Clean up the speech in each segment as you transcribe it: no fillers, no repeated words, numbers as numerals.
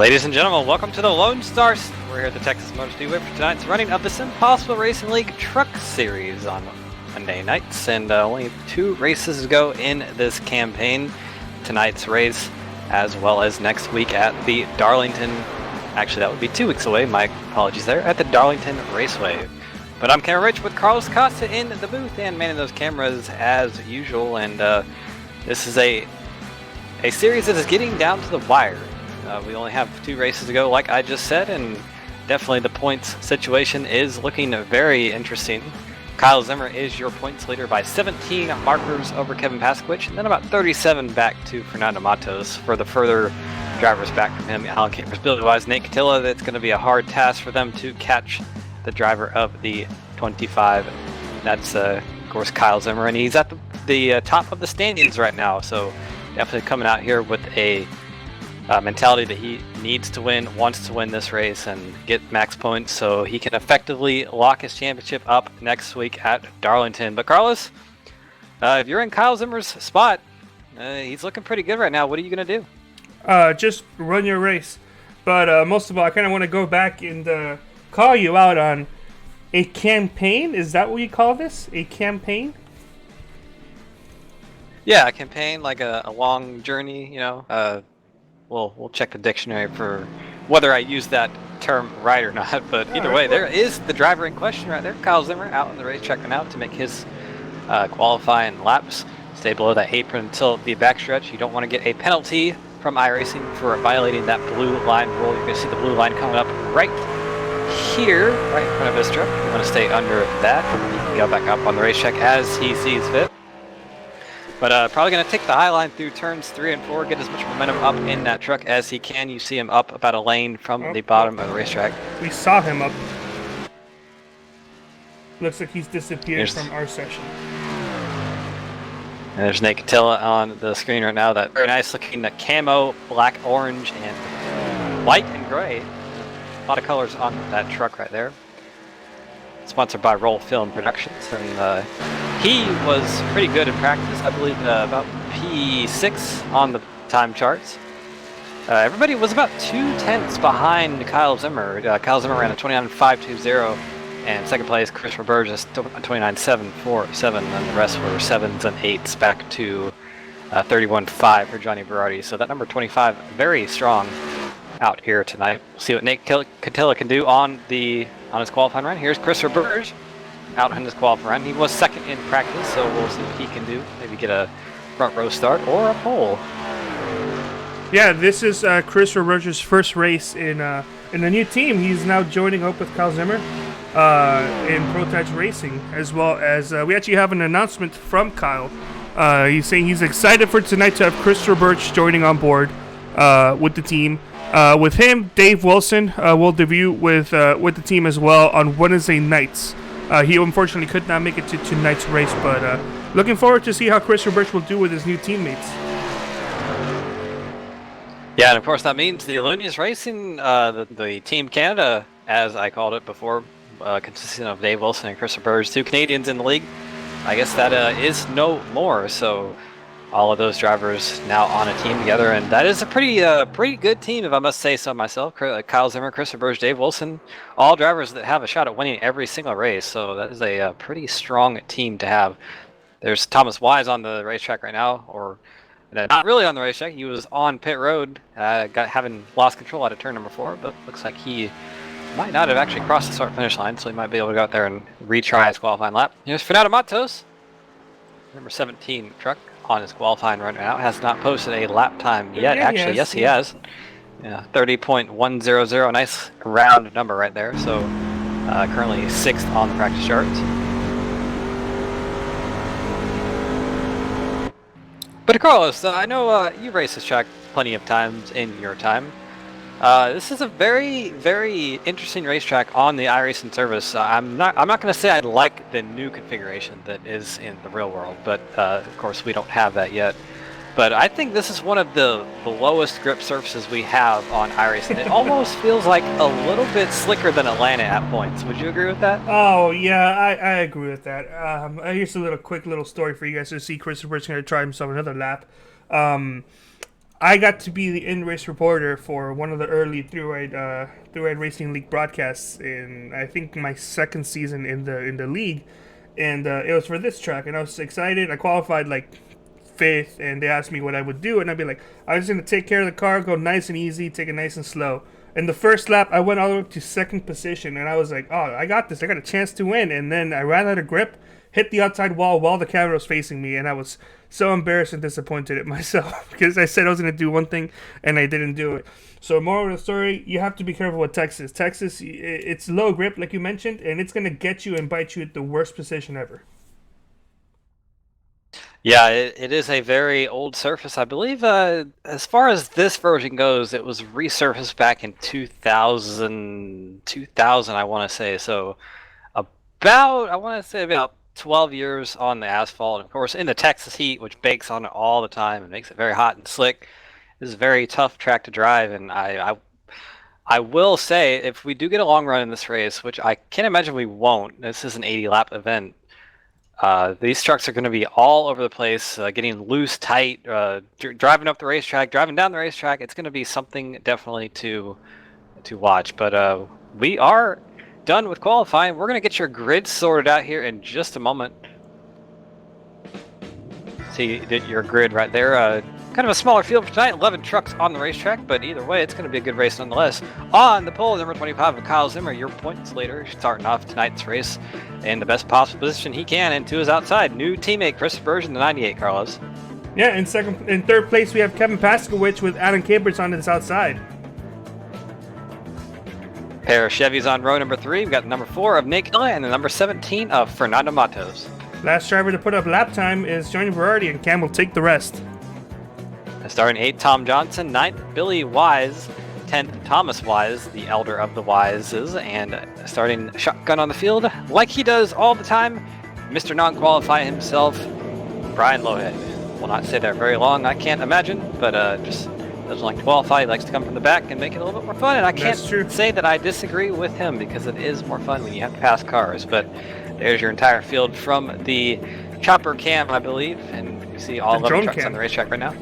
Ladies and gentlemen, welcome to the Lone Stars. We're here at the Texas Motor Speedway for tonight's running of the SimPossible Racing League Truck Series on Monday nights, and only 2 races to go in this campaign. Tonight's race, as well as next week at the Darlington. Actually, that would be 2 weeks away. My apologies there. At the Darlington Raceway. But I'm Cameron Rich with Carlos Costa in the booth and manning those cameras as usual. And this is a series that is getting down to the wire. We only have 2 races to go, like I just said, and definitely the points situation is looking very interesting. Kyle Zimmer is your points leader by 17 markers over Kevin Paskowicz, and then about 37 back to Fernando Matos. For the further drivers back from him, Alan Capers, Billy Wise, Nate Catilla, that's going to be a hard task for them to catch the driver of the 25. That's, of course, Kyle Zimmer, and he's at the top of the standings right now, so definitely coming out here with a mentality that he needs to win, wants to win this race and get max points so he can effectively lock his championship up next week at Darlington. But Carlos, if you're in Kyle Zimmer's spot, he's looking pretty good right now. What are you going to do? Just run your race. But most of all, I kind of want to go back and call you out on a campaign. Is that what you call this? A campaign? Yeah, a campaign, like a long journey, you know. We'll check the dictionary for whether I use that term right or not, but either way, there is the driver in question right there, Kyle Zimmer, out on the racetrack out to make his qualifying laps. Stay below that apron until the backstretch. You don't want to get a penalty from iRacing for violating that blue line rule. You're going to see the blue line coming up right here, right in front of his truck. You want to stay under that. You can go back up on the racetrack as he sees fit. But probably going to take the high line through turns 3 and 4, get as much momentum up in that truck as he can. You see him up about a lane from the bottom of the racetrack. We saw him up. Looks like he's disappeared from our session. And there's Nate Catilla on the screen right now. That very nice looking camo, black, orange, and white and gray. A lot of colors on that truck right there. Sponsored by Roll Film Productions, and he was pretty good in practice. I believe about P6 on the time charts. Everybody was about 2/10 behind Kyle Zimmer. Kyle Zimmer ran a 29.520, and second place Chris Roberges 29.747, and the rest were 7s and 8s back to 31.5 for Johnny Berardi. So that number 25 very strong out here tonight. We'll see what Nate Catilla can do on his qualifying run. Here's Chris Roberge out on his qualifying run. He was second in practice, so we'll see what he can do. Maybe get a front row start or a pole. Yeah, this is Chris Roberge's first race in a new team. He's now joining up with Kyle Zimmer in Prototypes Racing, as well as we actually have an announcement from Kyle. He's saying he's excited for tonight to have Chris Roberge joining on board with the team. With him, Dave Wilson will debut with the team as well on Wednesday nights. He unfortunately could not make it to tonight's race, but looking forward to see how Chris Roberge will do with his new teammates. Yeah, and of course that means the Illumius Racing, the Team Canada, as I called it before, consisting of Dave Wilson and Chris Roberge, 2 Canadians in the league. I guess that is no more, so all of those drivers now on a team together, and that is a pretty good team, if I must say so myself. Kyle Zimmer, Chris Roberge, Dave Wilson, all drivers that have a shot at winning every single race, so that is a pretty strong team to have. There's Thomas Wise on the racetrack right now, or not really on the racetrack. He was on pit road, having lost control out of turn number 4, but looks like he might not have actually crossed the start-finish line, so he might be able to go out there and retry his qualifying lap. Here's Fernando Matos, number 17 truck, on his qualifying run now. Has not posted a lap time yet. Yeah, actually, yes, he has. Yeah, 30.100. Nice round number right there. So currently 6th on the practice charts. But Carlos, I know you've raced this track plenty of times in your time. This is a very, very interesting racetrack on the iRacing service. I'm not going to say I like the new configuration that is in the real world, but of course we don't have that yet. But I think this is one of the lowest grip surfaces we have on iRacing. It almost feels like a little bit slicker than Atlanta at points. Would you agree with that? Oh yeah, I agree with that. Here's a quick little story for you guys to see. Chris Roberge going to try himself another lap. I got to be the in-race reporter for one of the early thru-ride racing league broadcasts in, I think, my second season in the league, and it was for this track, and I was excited. I qualified like fifth, and they asked me what I would do, and I'd be like, I was gonna take care of the car, go nice and easy, take it nice and slow. In the first lap, I went all the way up to second position, and I was like, oh, I got this. I got a chance to win. And then I ran out of grip, hit the outside wall while the camera was facing me, and I was so embarrassed and disappointed at myself because I said I was going to do one thing, and I didn't do it. So moral of the story, you have to be careful with Texas. Texas, it's low grip, like you mentioned, and it's going to get you and bite you at the worst position ever. Yeah, it is a very old surface. I believe as far as this version goes, it was resurfaced back in 2000, I want to say. So about 12 years on the asphalt. And of course, in the Texas heat, which bakes on it all the time and makes it very hot and slick, this is a very tough track to drive. And I will say, if we do get a long run in this race, which I can't imagine we won't, this is an 80-lap event, these trucks are going to be all over the place, getting loose, tight, driving up the racetrack, driving down the racetrack. It's going to be something definitely to watch. But we are done with qualifying. We're going to get your grid sorted out here in just a moment. See your grid right there. Kind of a smaller field for tonight, 11 trucks on the racetrack, but either way, it's going to be a good race nonetheless. On the pole, number 25 of Kyle Zimmer, your points leader, starting off tonight's race in the best possible position he can, and to his outside, new teammate Chris Version, the 98, Carlos. Yeah, in third place, we have Kevin Paskowicz with Adam Capers on his outside. Pair of Chevys on row number 3. We've got the number 4 of Nick Illa and the number 17 of Fernando Matos. Last driver to put up lap time is Johnny Berardi, and Cam will take the rest. Starting 8th, Tom Johnson. 9th, Billy Wise. 10th, Thomas Wise, the elder of the Wises. And starting shotgun on the field, like he does all the time, Mr. Non-Qualify himself, Brian Lohead. Will not stay there very long, I can't imagine, but just doesn't like to qualify. He likes to come from the back and make it a little bit more fun. And I can't say that I disagree with him, because it is more fun when you have to pass cars. But there's your entire field from the chopper cam, I believe. And you see all 11 trucks on the racetrack right now.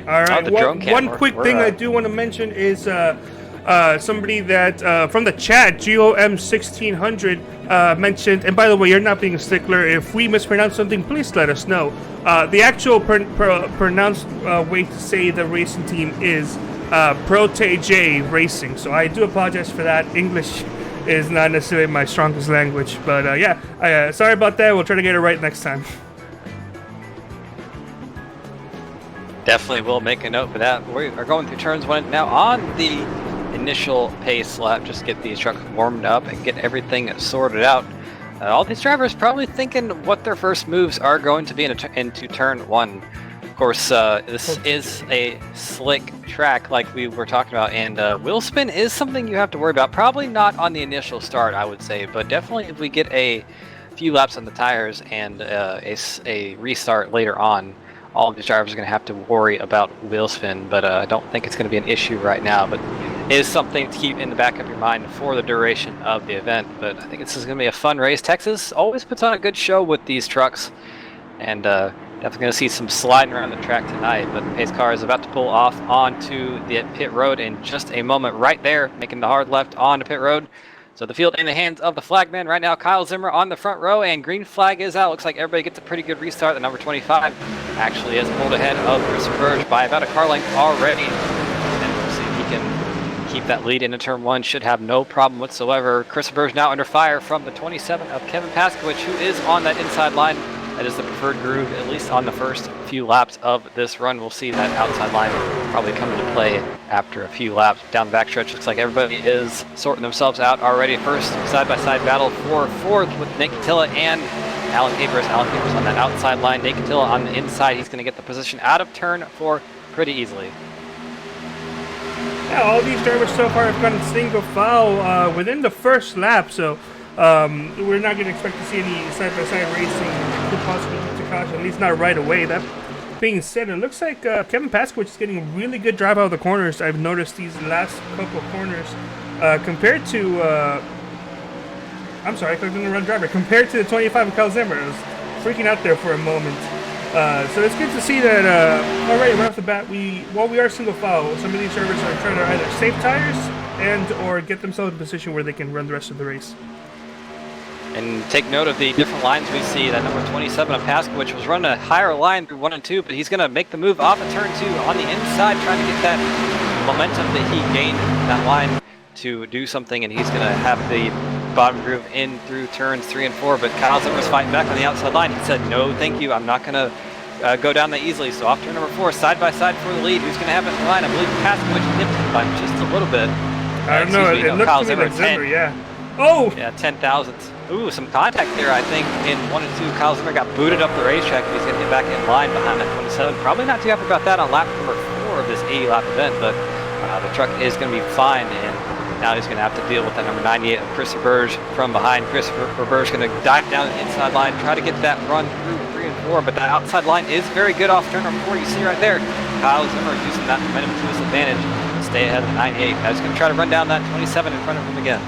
All right. One quick thing I do want to mention is somebody that from the chat, GOM1600 mentioned, and by the way, you're not being a stickler. If we mispronounce something, please let us know. The actual pronounced way to say the racing team is Protege Racing. So I do apologize for that. English is not necessarily my strongest language, but sorry about that. We'll try to get it right next time. Definitely will make a note for that. We are going through turns 1 now on the initial pace lap. Just get these trucks warmed up and get everything sorted out. All these drivers probably thinking what their first moves are going to be into turn 1. Of course, this is a slick track like we were talking about, and wheel spin is something you have to worry about. Probably not on the initial start, I would say, but definitely if we get a few laps on the tires and a restart later on, all of these drivers are going to have to worry about wheel spin, but I don't think it's going to be an issue right now, but it is something to keep in the back of your mind for the duration of the event. But I think this is going to be a fun race. Texas always puts on a good show with these trucks, and definitely going to see some sliding around the track tonight. But the pace car is about to pull off onto the pit road in just a moment right there, making the hard left onto pit road. So the field in the hands of the flagman right now. Kyle Zimmer on the front row, and green flag is out. Looks like everybody gets a pretty good restart. The number 25 actually has pulled ahead of Chris Verge by about a car length already. And we'll see if he can keep that lead into turn 1. Should have no problem whatsoever. Chris Verge now under fire from the 27 of Kevin Paskowicz, who is on that inside line. That is the preferred groove, at least on the first few laps of this run. We'll see that outside line probably come into play after a few laps. Down the backstretch, looks like everybody is sorting themselves out already. First side-by-side battle for fourth with Nate Catilla and Alan Capers. Alan Capers on that outside line. Nate Catilla on the inside. He's going to get the position out of turn 4 pretty easily. Yeah, all these drivers so far have gotten single foul within the first lap, so we're not going to expect to see any side-by-side racing. Could possibly lead to caution, at least not right away. That being said, it looks like Kevin Paskowicz is getting a really good drive out of the corners. I've noticed these last couple corners compared to I'm sorry, I clicked on the wrong driver. Compared to the 25 of Kyle Zimmer, I was freaking out there for a moment. So it's good to see that already right off the bat, while we are single file, some of these drivers are trying to either save tires and or get themselves in a position where they can run the rest of the race. And take note of the different lines we see. That number 27 of Paskowicz was running a higher line through 1 and 2, but he's going to make the move off of turn 2 on the inside, trying to get that momentum that he gained in that line to do something, and he's going to have the bottom groove in through turns 3 and 4, but Kyle Zimmer's fighting back on the outside line. He said, no, thank you, I'm not going to go down that easily. So off turn number 4, side by side for the lead. Who's going to have it in the line? I believe Paskowicz nipped him by just a little bit. I don't know, it looked to me like Zimmer, yeah. Oh! Yeah, 10 thousandths. Ooh, some contact there, I think, in 1 and 2. Kyle Zimmer got booted up the racetrack, and he's going to get back in line behind that 27. Probably not too happy about that on lap number 4 of this 80-lap event, but the truck is going to be fine, and now he's going to have to deal with that number 98 of Chris Roberge from behind. Chris Roberge going to dive down the inside line, try to get that run through 3 and 4, but that outside line is very good off turn number 4. You see right there, Kyle Zimmer using that momentum to his advantage to stay ahead of the 98. Now he's going to try to run down that 27 in front of him again.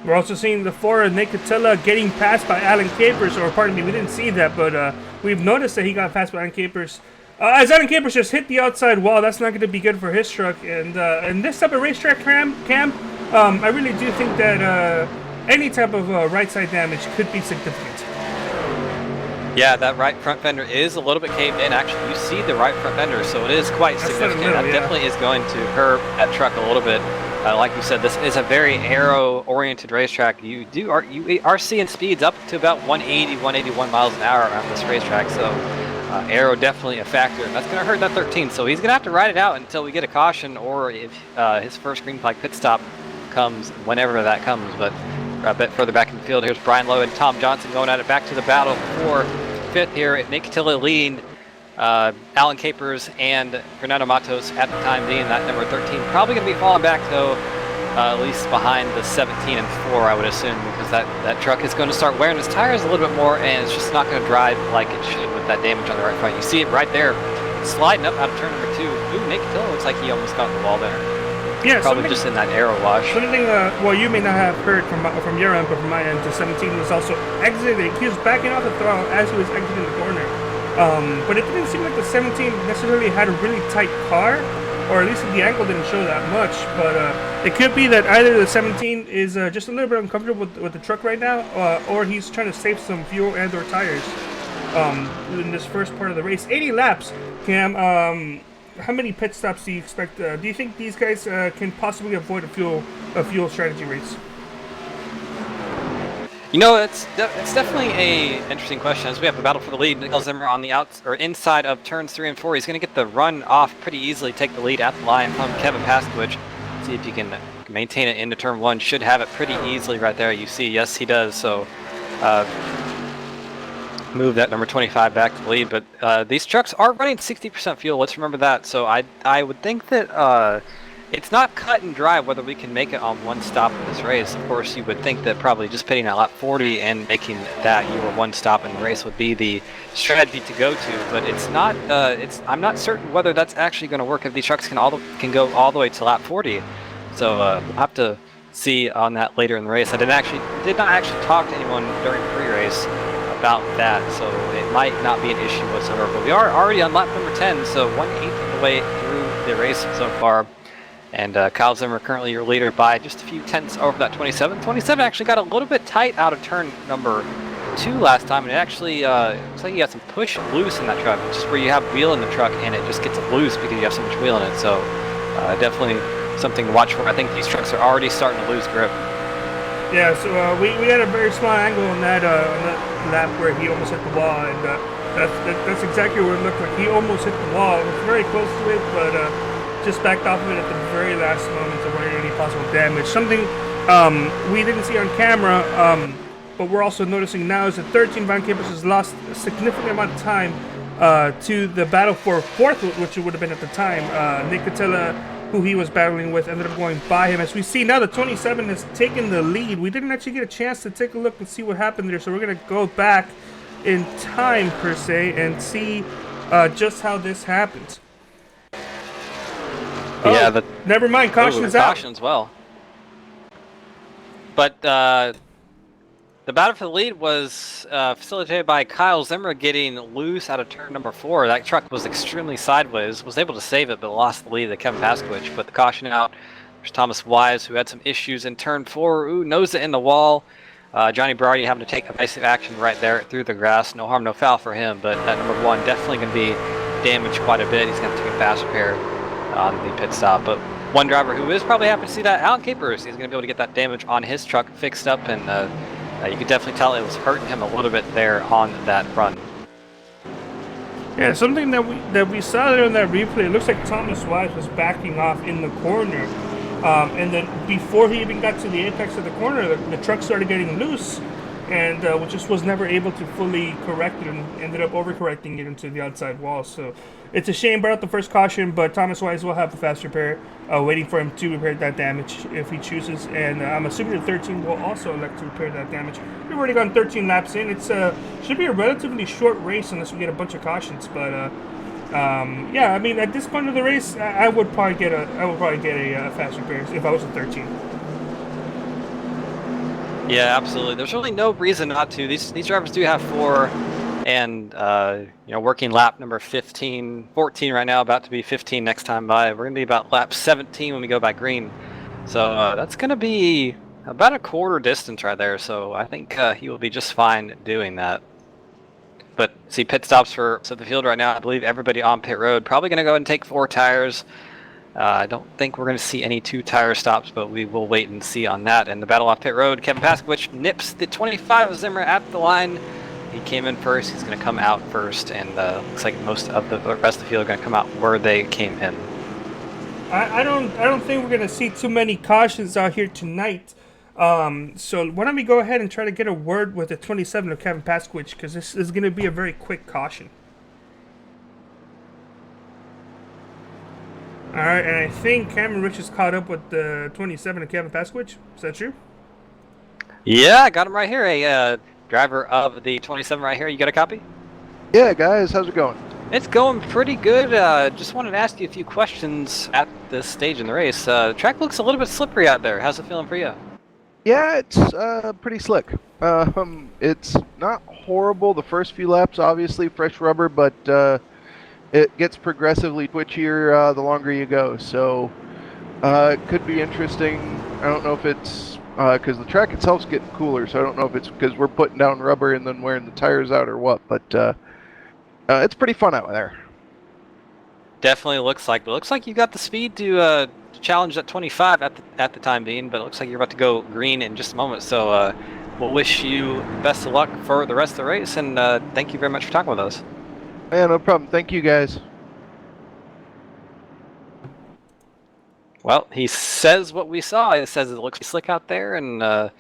We're also seeing the 4 of Nicotella getting passed by Alan Capers, or pardon me, we didn't see that, but we've noticed that he got passed by Alan Capers. As Alan Capers just hit the outside wall, that's not going to be good for his truck. And in this type of racetrack, Cam, I really do think that any type of right side damage could be significant. Yeah, that right front fender is a little bit caved in. Actually, you see the right front fender, so it is quite significant. That definitely is going to hurt that truck a little bit. Like you said, this is a very aero-oriented racetrack. You are seeing speeds up to about 180, 181 miles an hour around this racetrack, so aero definitely a factor, and that's going to hurt that 13. So he's going to have to ride it out until we get a caution, or if his first green flag pit stop comes, whenever that comes. But a bit further back in the field, here's Brian Lowe and Tom Johnson going at it back to the battle for 5th here. Nick Cotillo leading Alan Capers and Fernando Matos at the time being that number 13. Probably going to be falling back, though, at least behind the 17 and 4, I would assume, because that truck is going to start wearing its tires a little bit more, and it's just not going to drive like it should with that damage on the right front. You see it right there, sliding up out of turn number 2. Ooh, Nick Cotillo looks like he almost got the wall there. Yeah, probably just in that aero wash. Something, well, you may not have heard from your end, but from my end, the 17 was also exiting. He was backing off the throttle as he was exiting the corner. But it didn't seem like the 17 necessarily had a really tight car, or at least the angle didn't show that much. But it could be that either the 17 is just a little bit uncomfortable with the truck right now, or he's trying to save some fuel and or tires in this first part of the race. 80 laps, Cam. How many pit stops do you expect? Do you think these guys can possibly avoid a fuel strategy race? You know, it's definitely a interesting question. As we have a battle for the lead, Nicholas Zimmer on the inside of turns 3 and 4. He's going to get the run off pretty easily, take the lead at the line from Kevin Paskowicz. See if you can maintain it into turn 1. Should have it pretty easily right there. You see, yes, he does. So move that number 25 back to the lead. But these trucks are running 60% fuel. Let's remember that. So I would think that it's not cut and dry whether we can make it on one stop in this race. Of course, you would think that probably just pitting at lap 40 and making that your one stop in the race would be the strategy to go to. But it's not. I'm not certain whether that's actually going to work if these trucks can go all the way to lap 40. So we'll have to see on that later in the race. I did not actually talk to anyone during pre-race about that, so it might not be an issue whatsoever. But we are already on lap number 10, so 1/8 of the way through the race so far. And Kyle Zimmer currently your leader by just a few tenths over that 27. 27 actually got a little bit tight out of turn number 2 last time, and it actually looks like you got some push loose in that truck, just where you have wheel in the truck and it just gets loose because you have so much wheel in it. So definitely something to watch for. I think these trucks are already starting to lose grip. Yeah, so we had a very small angle on that lap where he almost hit the wall, and that's exactly what it looked like. He almost hit the wall. It was very close to it, but just backed off of it at the very last moment to avoid any possible damage. Something we didn't see on camera, but we're also noticing now is that 13 Van Capers has lost a significant amount of time to the battle for 4th, which it would have been at the time. Nick Cotillo, who he was battling with, ended up going by him. As we see now, the 27 has taken the lead. We didn't actually get a chance to take a look and see what happened there, so we're going to go back in time, per se, and see just how this happened. Yeah, oh, never mind. Caution's out. Caution as well. But The battle for the lead was facilitated by Kyle Zimmer getting loose out of turn number 4. That truck was extremely sideways, was able to save it, but lost the lead to Kevin Paskowicz. Put the caution out. There's Thomas Wise, who had some issues in turn 4. Ooh, nose it in the wall. Johnny Berardi having to take evasive action right there through the grass. No harm, no foul for him, but that number 1 definitely going to be damaged quite a bit. He's going to take a fast repair on the pit stop. But one driver who is probably happy to see that, Alan Capers, he's going to be able to get that damage on his truck fixed up, and you could definitely tell it was hurting him a little bit there on that run. Yeah, something that we saw there in that replay, it looks like Thomas Wise was backing off in the corner. And then before he even got to the apex of the corner, the truck started getting loose, and just was never able to fully correct it, and ended up overcorrecting it into the outside wall. So it's a shame, brought out the first caution, but Thomas Wise will have the fast repair, waiting for him to repair that damage if he chooses. And I'm assuming the 13 will also elect to repair that damage. We've already gone 13 laps in. It's should be a relatively short race unless we get a bunch of cautions, but. Yeah, I mean, at this point of the race, I would probably get a fast repair if I was a 13. Yeah, absolutely. There's really no reason not to. These drivers do have 4, and working lap number 14 right now, about to be 15 next time by. We're gonna be about lap 17 when we go by green, so that's gonna be about a quarter distance right there. So I think he will be just fine doing that. But see pit stops for the field right now. I believe everybody on pit road probably going to go and take 4 tires. I don't think we're going to see any 2-tire stops, but we will wait and see on that. And the battle off pit road, Kevin Paskowicz nips the 25 of Zimmer at the line. He came in first. He's going to come out first, and looks like most of the rest of the field are going to come out where they came in. I don't think we're going to see too many cautions out here tonight. So why don't we go ahead and try to get a word with the 27 of Kevin Paskowicz, because this is going to be a very quick caution. All right, and I think Cameron Rich is caught up with the 27 of Kevin Paskowicz. Is that true? Yeah, I got him right here. A driver of the 27 right here. You got a copy? Yeah, guys, how's it going? It's going pretty good. Just wanted to ask you a few questions at this stage in the race. The track looks a little bit slippery out there. How's it feeling for you? Yeah, it's pretty slick. It's not horrible the first few laps, obviously, fresh rubber, but it gets progressively twitchier the longer you go. So it could be interesting. I don't know if it's because the track itself's getting cooler, so I don't know if it's because we're putting down rubber and then wearing the tires out or what, but it's pretty fun out there. Definitely looks like, but it looks like you got the speed to challenge that 25 at the time being, but it looks like you're about to go green in just a moment. So we'll wish you best of luck for the rest of the race, and thank you very much for talking with us. Yeah, no problem. Thank you, guys. Well, he says what we saw. He says it looks slick out there, and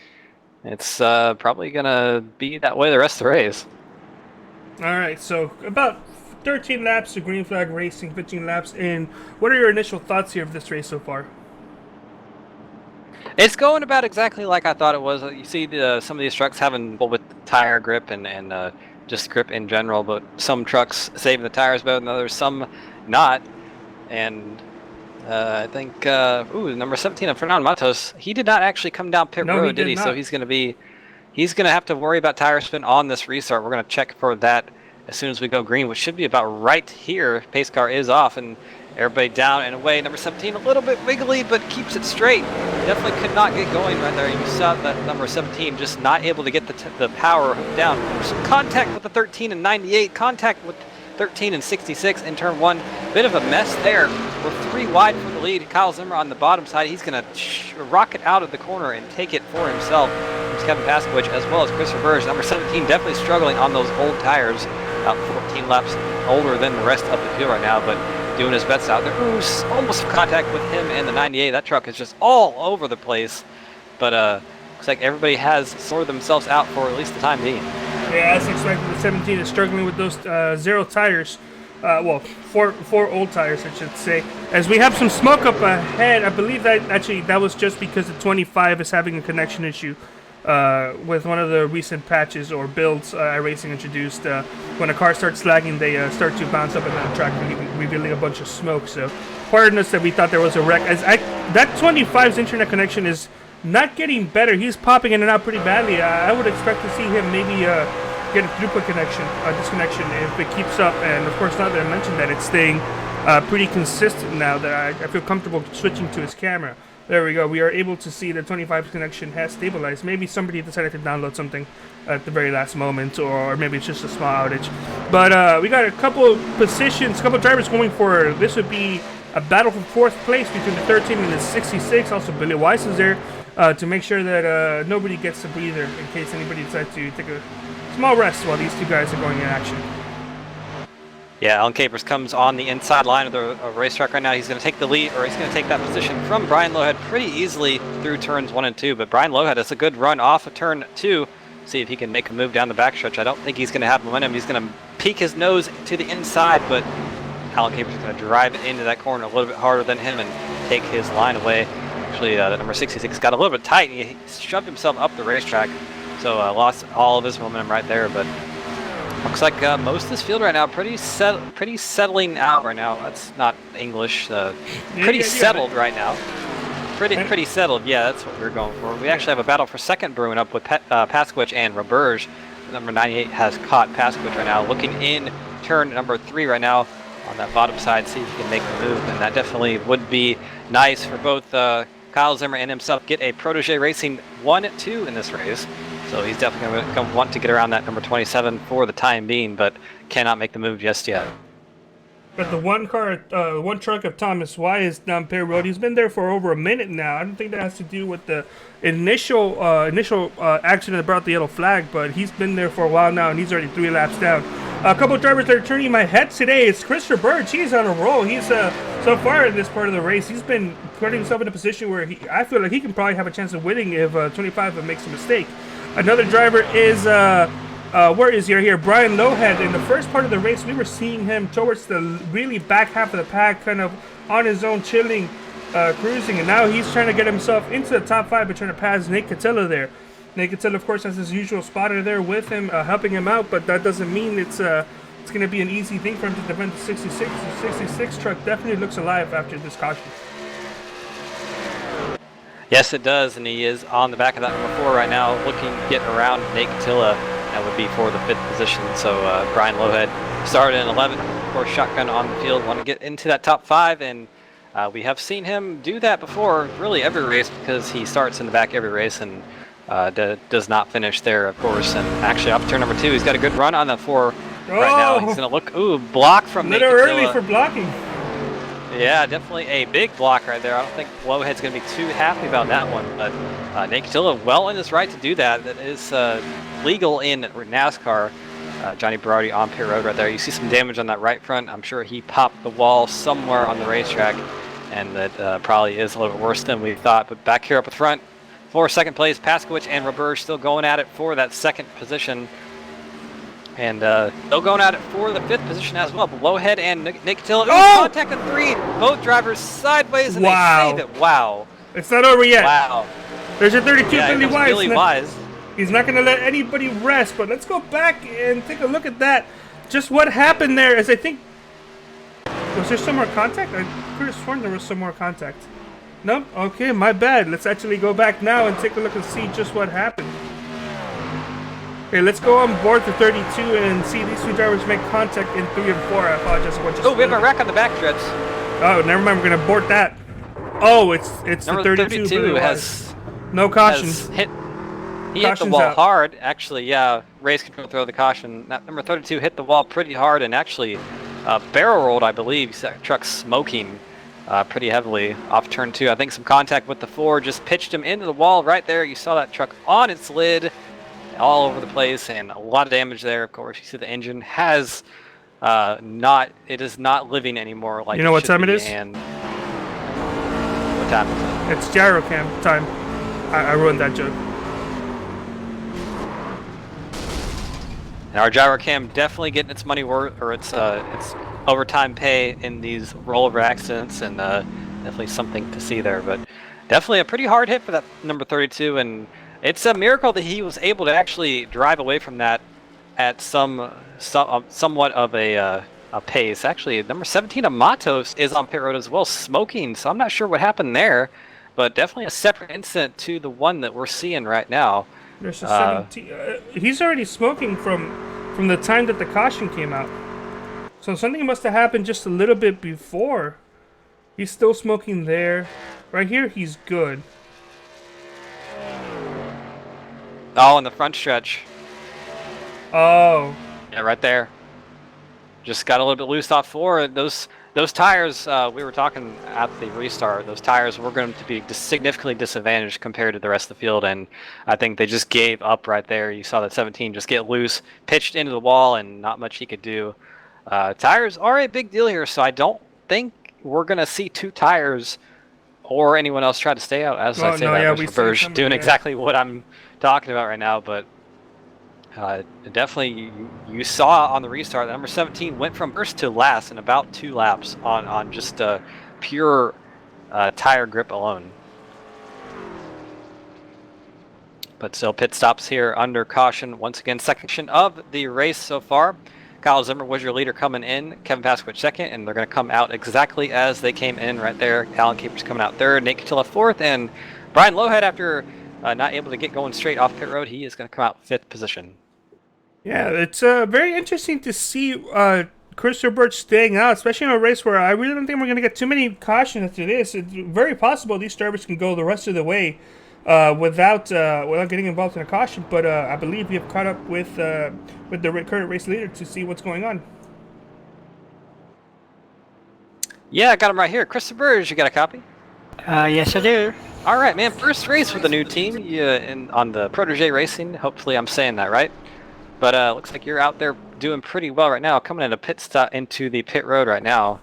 it's probably going to be that way the rest of the race. All right, so about 13 laps to green flag racing, 15 laps in. What are your initial thoughts here of this race so far? It's going about exactly like I thought it was. You see some of these trucks having with tire grip and just grip in general, but some trucks saving the tires better than others, some not. And I think number 17 of Fernando Matos, he did not actually come down pit road, did he? So he's going to have to worry about tire spin on this restart. We're going to check for that as soon as we go green, which should be about right here. Pace car is off, and everybody down and away. Number 17, a little bit wiggly, but keeps it straight. Definitely could not get going right there. You saw that number 17 just not able to get the power down. There's some contact with the 13 and 98, contact with 13 and 66 in turn 1. Bit of a mess there. We're 3 wide for the lead. Kyle Zimmer on the bottom side. He's going to rocket out of the corner and take it for himself. There's Kevin Paskowicz as well as Christopher Burge. Number 17 definitely struggling on those old tires. About 14 laps older than the rest of the field right now, but doing his best out there. Ooh, almost contact with him and the 98. That truck is just all over the place, but looks like everybody has sorted themselves out for at least the time being. Yeah, as expected, the 17 is struggling with those 0 tires. Well, four old tires, I should say. As we have some smoke up ahead, I believe that was just because the 25 is having a connection issue with one of the recent patches or builds iRacing introduced. When a car starts lagging, they start to bounce up and down the track, revealing a bunch of smoke. So, pardon us that we thought there was a wreck. That 25's internet connection is not getting better. He's popping in and out pretty badly. I would expect to see him maybe get a throughput disconnection if it keeps up. And of course, now that I mentioned that, it's staying pretty consistent now that I feel comfortable switching to his camera. There we go. We are able to see the 25 connection has stabilized. Maybe somebody decided to download something at the very last moment, or maybe it's just a small outage. But we got a couple positions, couple drivers going for, this would be a battle for 4th place between the 13 and the 66. Also, Billy Weiss is there to make sure that nobody gets a breather in case anybody decides to take a small rest while these two guys are going in action. Yeah, Alan Capers comes on the inside line of the racetrack right now. He's going to take the lead, or he's going to take that position from Brian Lowhead pretty easily through turns 1 and 2. But Brian Lowhead has a good run off of turn 2. See if he can make a move down the backstretch. I don't think he's going to have momentum. He's going to peek his nose to the inside, but Alan Capers is going to drive it into that corner a little bit harder than him and take his line away. Actually, the number 66 got a little bit tight, and he shoved himself up the racetrack. So lost all of his momentum right there, but looks like most of this field right now pretty settling out right now. That's not English. Pretty settled right now. Pretty settled. Yeah, that's what we're going for. We actually have a battle for 2nd brewing up with Pasquich and Roberge. Number 98 has caught Pasquich right now, looking in turn number 3 right now on that bottom side, see if he can make the move, and that definitely would be nice for both Kyle Zimmer and himself. Get a Protege Racing 1-2 in this race. So he's definitely going to want to get around that number 27 for the time being, but cannot make the move just yet. But the one truck of Thomas Y is down Perry Road. He's been there for over a minute now. I don't think that has to do with the initial accident that brought the yellow flag, but he's been there for a while now, and he's already 3 laps down. A couple of drivers that are turning my head today is Christopher Birch. He's on a roll. He's so far in this part of the race, he's been putting himself in a position where I feel like he can probably have a chance of winning if 25 makes a mistake. Another driver is, where is he here? Brian Lowhead. In the first part of the race, we were seeing him towards the really back half of the pack, kind of on his own, chilling, cruising. And now he's trying to get himself into the top 5, but trying to pass Nate Catilla there. Nate Catilla, of course, has his usual spotter there with him, helping him out, but that doesn't mean it's going to be an easy thing for him to defend the 66. The 66 truck definitely looks alive after this caution. Yes, it does, and he is on the back of that number 4 right now, looking to get around Nate Catilla. That would be for the 5th position. So Brian Lowhead started in 11th, of course, shotgun on the field, want to get into that top 5, and we have seen him do that before, really every race, because he starts in the back every race and does not finish there, of course. And actually, off turn number 2, he's got a good run on the 4 right now. He's going to look, block from Nate Catilla. A little early for blocking. Yeah, definitely a big block right there. I don't think Lowhead's going to be too happy about that one, but Nate Catilla well in his right to do that. That is legal in NASCAR. Johnny Berardi on pit road right there. You see some damage on that right front. I'm sure he popped the wall somewhere on the racetrack, and that probably is a little bit worse than we thought. But back here up at front, for 2nd place, Pasquich and Roberge still going at it for that 2nd position. And still going at it for the 5th position as well. But Lowhead and Nick Catilla, contact at 3. Both drivers sideways, and they save it. Wow. It's not over yet. Wow. There's your 32, Billy Wise. Billy Wise. He's not going to let anybody rest, but let's go back and take a look at that. Just what happened there is, I think, was there some more contact? I could have sworn there was some more contact. Nope. Okay, my bad. Let's actually go back now and take a look and see just what happened. Okay, let's go on board to 32 and see these 2 drivers make contact in 3 and 4. I apologize. We have a wreck on the backstretch. Oh, never mind. We're going to abort that. Oh, it's number the 32 has no cautions. He hit the wall hard. Actually, yeah, race control throw the caution. Number 32 hit the wall pretty hard and actually barrel rolled, I believe. That truck smoking pretty heavily off turn 2. I think some contact with the 4 just pitched him into the wall right there. You saw that truck on its lid, all over the place, and a lot of damage there. Of course, you see the engine has it is not living anymore. Like, you know what time it is? And what time is it? It's gyrocam time. I ruined that joke. And our gyrocam definitely getting its money worth, or its overtime pay in these rollover accidents, and definitely something to see there. But definitely a pretty hard hit for that number 32, and it's a miracle that he was able to actually drive away from that at somewhat of a pace. Actually, number 17 Amatos is on pit road as well, smoking. So I'm not sure what happened there. but definitely a separate incident to the one that we're seeing right now. There's a 17. He's already smoking from the time that the caution came out. So something must have happened just a little bit before. He's still smoking there. Right here, he's good. Oh, in the front stretch. Oh. Yeah, right there. Just got a little bit loose off 4. Those tires, we were talking at the restart, those tires were going to be significantly disadvantaged compared to the rest of the field, and I think they just gave up right there. You saw that 17 just get loose, pitched into the wall, and not much he could do. Tires are a big deal here, so I don't think we're going to see 2 tires or anyone else try to stay out. As I say, that was Verge doing exactly what I'm talking about right now, but definitely you saw on the restart that number 17 went from first to last in about 2 laps on just pure tire grip alone. But still, pit stops here under caution. Once again, section of the race so far. Kyle Zimmer was your leader coming in, Kevin Pasquich second, and they're going to come out exactly as they came in right there. Alan Capers coming out third, Nate Catilla fourth, and Brian Lowhead, after not able to get going straight off pit road, he is going to come out 5th position. Yeah, it's very interesting to see Christopher Birch staying out, especially in a race where I really don't think we're going to get too many cautions after this. It's very possible these drivers can go the rest of the way without getting involved in a caution. But I believe we have caught up with the current race leader to see what's going on. Yeah, I got him right here. Christopher Birch, you got a copy? Yes, I do. All right, man. First race with the new team on the Protege Racing. Hopefully I'm saying that right. But looks like you're out there doing pretty well right now, coming into the pit road right now.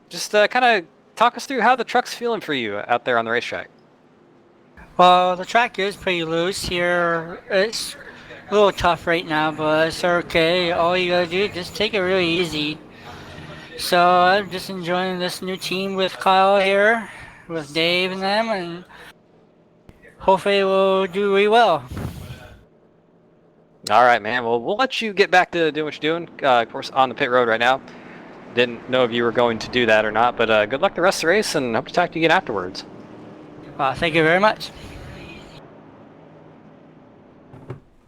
Just kind of talk us through how the truck's feeling for you out there on the racetrack. Well, the track is pretty loose here. It's a little tough right now, but it's okay. All you gotta do is just take it really easy. So I'm just enjoying this new team with Kyle here, with Dave and them, and hopefully we'll do really well. All right, man. Well, we'll let you get back to doing what you're doing. Of course, on the pit road right now. Didn't know if you were going to do that or not, but good luck the rest of the race, and hope to talk to you again afterwards. Thank you very much.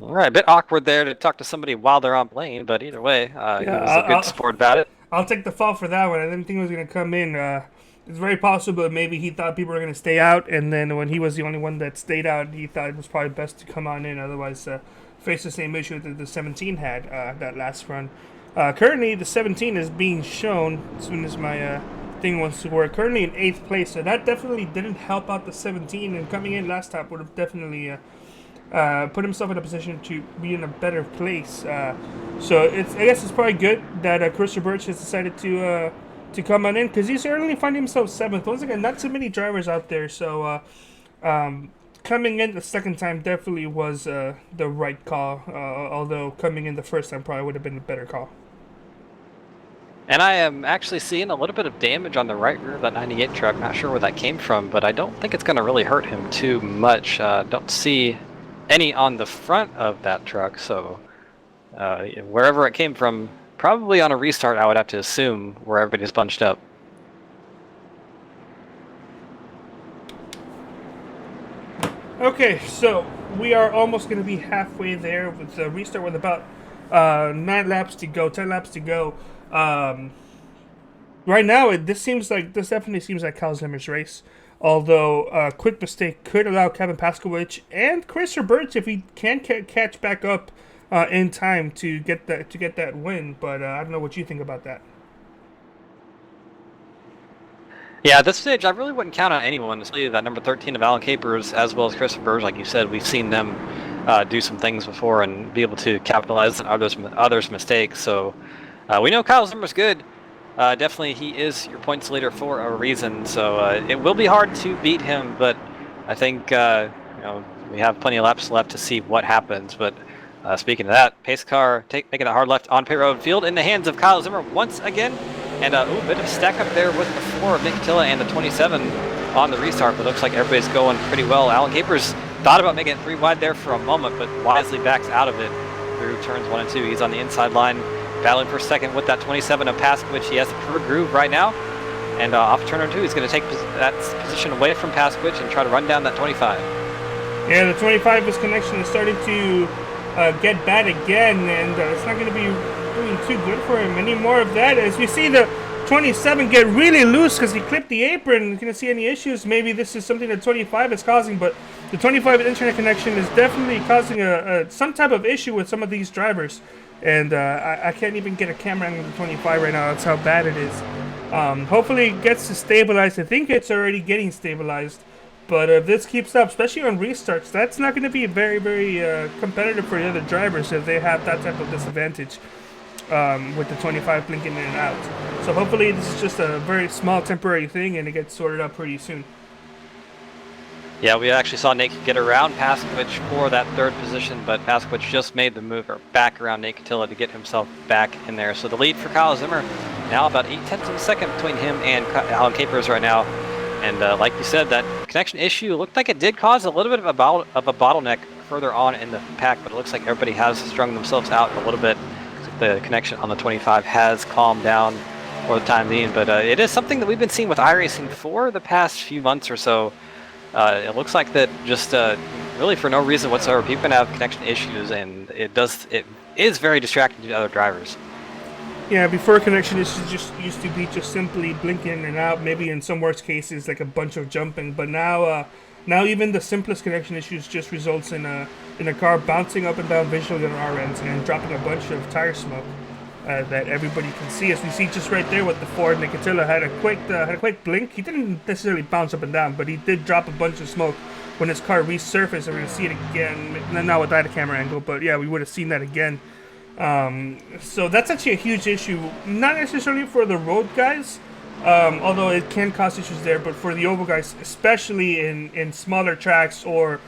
All right, a bit awkward there to talk to somebody while they're on lane, but either way, he was a good sport about it. I'll take the fall for that one. I didn't think he was going to come in. It's very possible that maybe he thought people were going to stay out, and then when he was the only one that stayed out, he thought it was probably best to come on in, otherwise face the same issue that the 17 had that last run. Currently, the 17 is being shown as soon as my thing wants to work. Currently in 8th place, so that definitely didn't help out the 17, and coming in last top would have definitely put himself in a position to be in a better place. So I guess it's probably good that Christopher Birch has decided to come on in, because he's certainly finding himself 7th. Once again, not too many drivers out there, so coming in the second time definitely was the right call, although coming in the first time probably would have been a better call. And I am actually seeing a little bit of damage on the right rear of that 98 truck. Not sure where that came from, but I don't think it's going to really hurt him too much. Don't see any on the front of that truck, so wherever it came from, probably on a restart, I would have to assume, where everybody's bunched up. Okay, so we are almost going to be halfway there with the restart with about 9 laps to go, 10 laps to go. Right now, this definitely seems like Kyle Zimmer's race. Although a quick mistake could allow Kevin Pasquich and Christopher Birch, if he can catch back up in time to get that win. But I don't know what you think about that. Yeah, at this stage, I really wouldn't count on anyone, especially that number 13 of Alan Capers, as well as Christopher Birch. Like you said, we've seen them do some things before and be able to capitalize on others' mistakes. So we know Kyle Zimmer's good. Definitely, he is your points leader for a reason. So it will be hard to beat him, but I think we have plenty of laps left to see what happens. But speaking of that, pace car making a hard left on pit road field in the hands of Kyle Zimmer once again. And a bit of stack up there with the 4 of Nick Catilla and the 27 on the restart, but looks like everybody's going pretty well. Alan Capers thought about making it 3 wide there for a moment, but wisely backs out of it through turns 1 and 2. He's on the inside line, battling for second with that 27 of Pasquich. He has the preferred groove right now. And off turn 2, he's going to take that position away from Pasquich and try to run down that 25. Yeah, the 25's connection is starting to get bad again, and it's not going to be doing too good for him. Any more of that, as we see the 27 get really loose because he clipped the apron. You can see any issues. Maybe this is something that 25 is causing, but the 25 internet connection is definitely causing some type of issue with some of these drivers. And I can't even get a camera on the 25 right now. That's how bad it is. Hopefully it gets to stabilize. I think it's already getting stabilized. But if this keeps up, especially on restarts, that's not going to be very, very competitive for the other drivers if they have that type of disadvantage with the 25 blinking in and out. So hopefully this is just a very small temporary thing and it gets sorted out pretty soon. Yeah, we actually saw Nate get around Pasquich for that third position, but Pasquich just made the move back around Nate Catilla to get himself back in there. So the lead for Kyle Zimmer, now about 0.8 of a second between him and Alan Capers right now. And like you said, that connection issue looked like it did cause a little bit of a bottleneck further on in the pack, but it looks like everybody has strung themselves out a little bit. The connection on the 25 has calmed down for the time being, but it is something that we've been seeing with iRacing for the past few months or so. It looks like that just really for no reason whatsoever, people can have connection issues, and it is very distracting to other drivers. Yeah, before connection issues just used to be just simply blinking in and out, maybe in some worst cases like a bunch of jumping, but now even the simplest connection issues just results in a car bouncing up and down visually on our ends and dropping a bunch of tire smoke that everybody can see. As we see just right there with the Ford, Nicotilla had a quick blink. He didn't necessarily bounce up and down, but he did drop a bunch of smoke when his car resurfaced. And we're gonna see it again, not without a camera angle, but yeah, we would have seen that again. So that's actually a huge issue, not necessarily for the road guys, although it can cause issues there, but for the oval guys, especially in smaller tracks or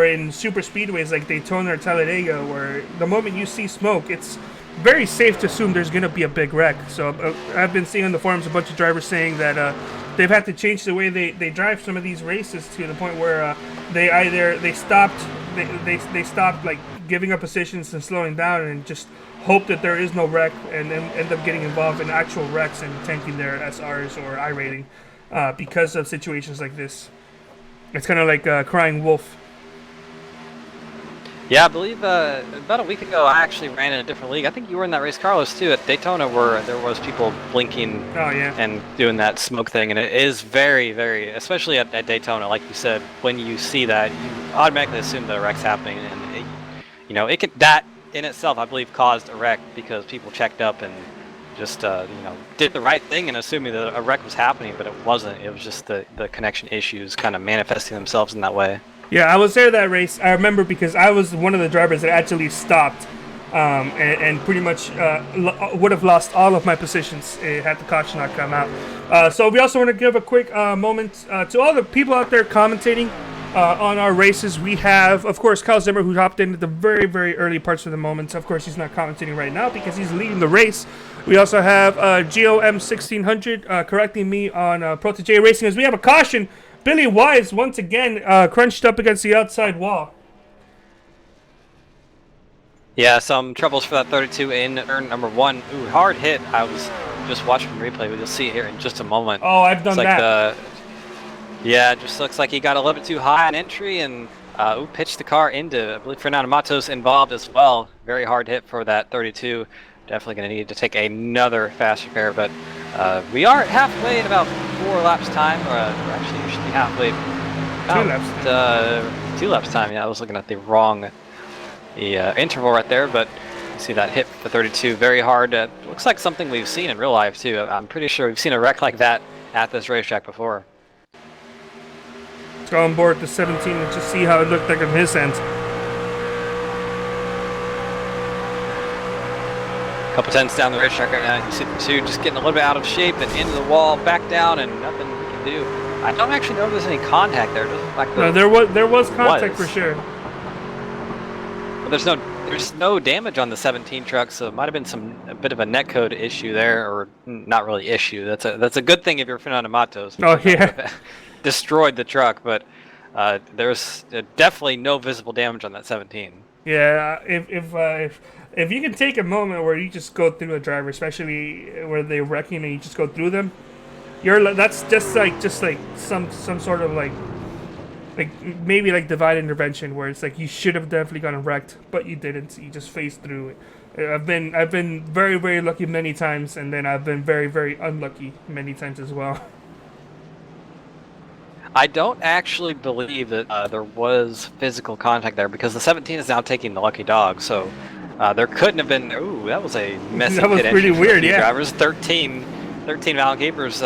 in super speedways like Daytona or Talladega, where the moment you see smoke, it's very safe to assume there's going to be a big wreck. So I've been seeing on the forums a bunch of drivers saying that they've had to change the way they drive some of these races to the point where they stopped like giving up positions and slowing down and just hope that there is no wreck, and then end up getting involved in actual wrecks and tanking their SRs or iRating because of situations like this. It's kind of like crying wolf. Yeah, I believe about a week ago I actually ran in a different league. I think you were in that race, Carlos, too, at Daytona, where there was people blinking and doing that smoke thing. And it is very, very, especially at Daytona, like you said, when you see that, you automatically assume that a wreck's happening. And, that in itself, I believe, caused a wreck because people checked up and just, did the right thing and assuming that a wreck was happening, but it wasn't. It was just the connection issues kind of manifesting themselves in that way. Yeah, I was there that race. I remember because I was one of the drivers that actually stopped and pretty much would have lost all of my positions had the caution not come out. So we also want to give a quick moment to all the people out there commentating on our races. We have, of course, Kyle Zimmer, who hopped in at the very, very early parts of the moments. Of course, he's not commentating right now because he's leading the race. We also have GOM1600 correcting me on Protege Racing as we have a caution. Billy Wise, once again, crunched up against the outside wall. Yeah, some troubles for that 32 in turn number 1. Ooh, hard hit. I was just watching the replay, but you'll see it here in just a moment. Oh, I've done that. Yeah, it just looks like he got a little bit too high on entry and pitched the car into, I believe, Fernando Matos involved as well. Very hard hit for that 32. Definitely going to need to take another fast repair, but we are halfway in about 4 laps time, or actually we should be halfway. 2 laps time. Yeah, I was looking at the wrong interval right there, but you see that hit for 32, very hard. Looks like something we've seen in real life too. I'm pretty sure we've seen a wreck like that at this racetrack before. Let's go on board the 17 and just see how it looked like on his end. Couple tenths down the racetrack right now. You see the 2 just getting a little bit out of shape and into the wall, back down, and nothing we can do. I don't actually know if there's any contact there. No, there was contact for sure. But there's no damage on the 17 truck, so it might have been a bit of a netcode issue there, or not really issue. That's a good thing if you're Fernando Matos. Oh yeah. Destroyed the truck, but there's definitely no visible damage on that 17. Yeah, if you can take a moment where you just go through a driver, especially where they're wrecking and you just go through them, That's just like some sort of like maybe like divine intervention where it's like you should have definitely gotten wrecked, but you didn't. You just phased through it. I've been very very lucky many times, and then I've been very very unlucky many times as well. I don't actually believe that there was physical contact there because the 17 is now taking the lucky dog, so there couldn't have been. Ooh, that was a messy That was pit pretty entry for the weird, few yeah. drivers. 13 Alan Capers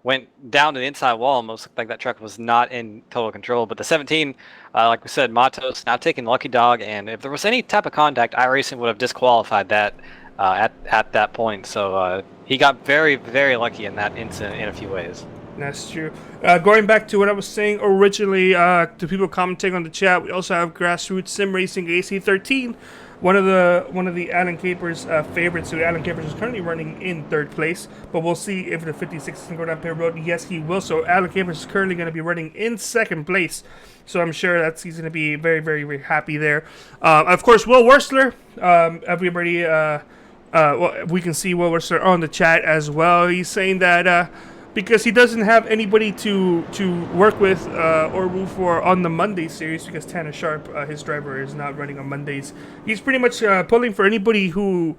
went down to the inside wall. Almost looked like that truck was not in total control. But the 17, like we said, Matos now taking the lucky dog, and if there was any type of contact, iRacing would have disqualified that at that point. So he got very very lucky in that incident in a few ways. That's true. Going back to what I was saying originally, to people commenting on the chat, we also have Grassroots Sim Racing AC13, one of the Alan Capers' favorites. So Alan Capers is currently running in third place, but we'll see if the 56 can go down pit road. Yes, he will. So Alan Capers is currently going to be running in second place. So I'm sure he's going to be very, very, very happy there. Of course, Will Wursler. Everybody, well, we can see Will Wursler on the chat as well. He's saying that. Because he doesn't have anybody to work with or root for on the Monday series, because Tanner Sharp, his driver, is not running on Mondays. He's pretty much pulling for anybody who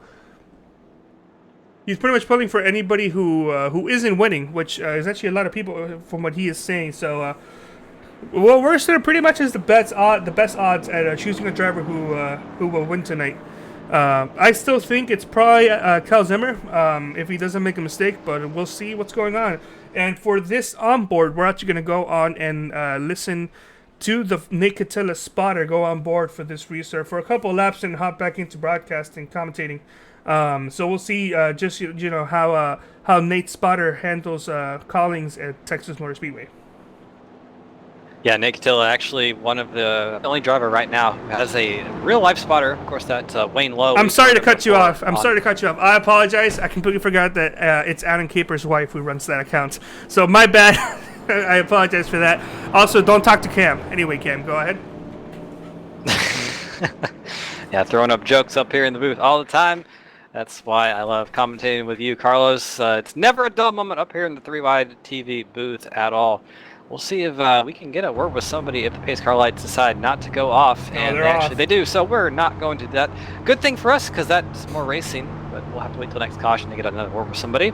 who isn't winning, which is actually a lot of people from what he is saying. So, well, Worcester pretty much is the best odds at choosing a driver who will win tonight. I still think it's probably Cal Zimmer if he doesn't make a mistake, but we'll see what's going on. And for this onboard, we're actually going to go on and listen to the Nate Catilla spotter go on board for this restart for a couple of laps and hop back into broadcasting, commentating. So we'll see just how Nate Spotter handles callings at Texas Motor Speedway. Yeah, Nate Catilla, actually one of the only driver right now who has a real life spotter. Of course, that's Wayne Lowe. I'm sorry to cut you off. I apologize. I completely forgot that it's Alan Capers' wife who runs that account. So my bad. I apologize for that. Also, don't talk to Cam. Anyway, Cam, go ahead. Yeah, throwing up jokes up here in the booth all the time. That's why I love commentating with you, Carlos. It's never a dull moment up here in the 3Wide TV booth at all. We'll see if we can get a word with somebody if the pace car lights decide not to go off, and they do. So we're not going to do that. Good thing for us, because that's more racing, but we'll have to wait till next caution to get another word with somebody.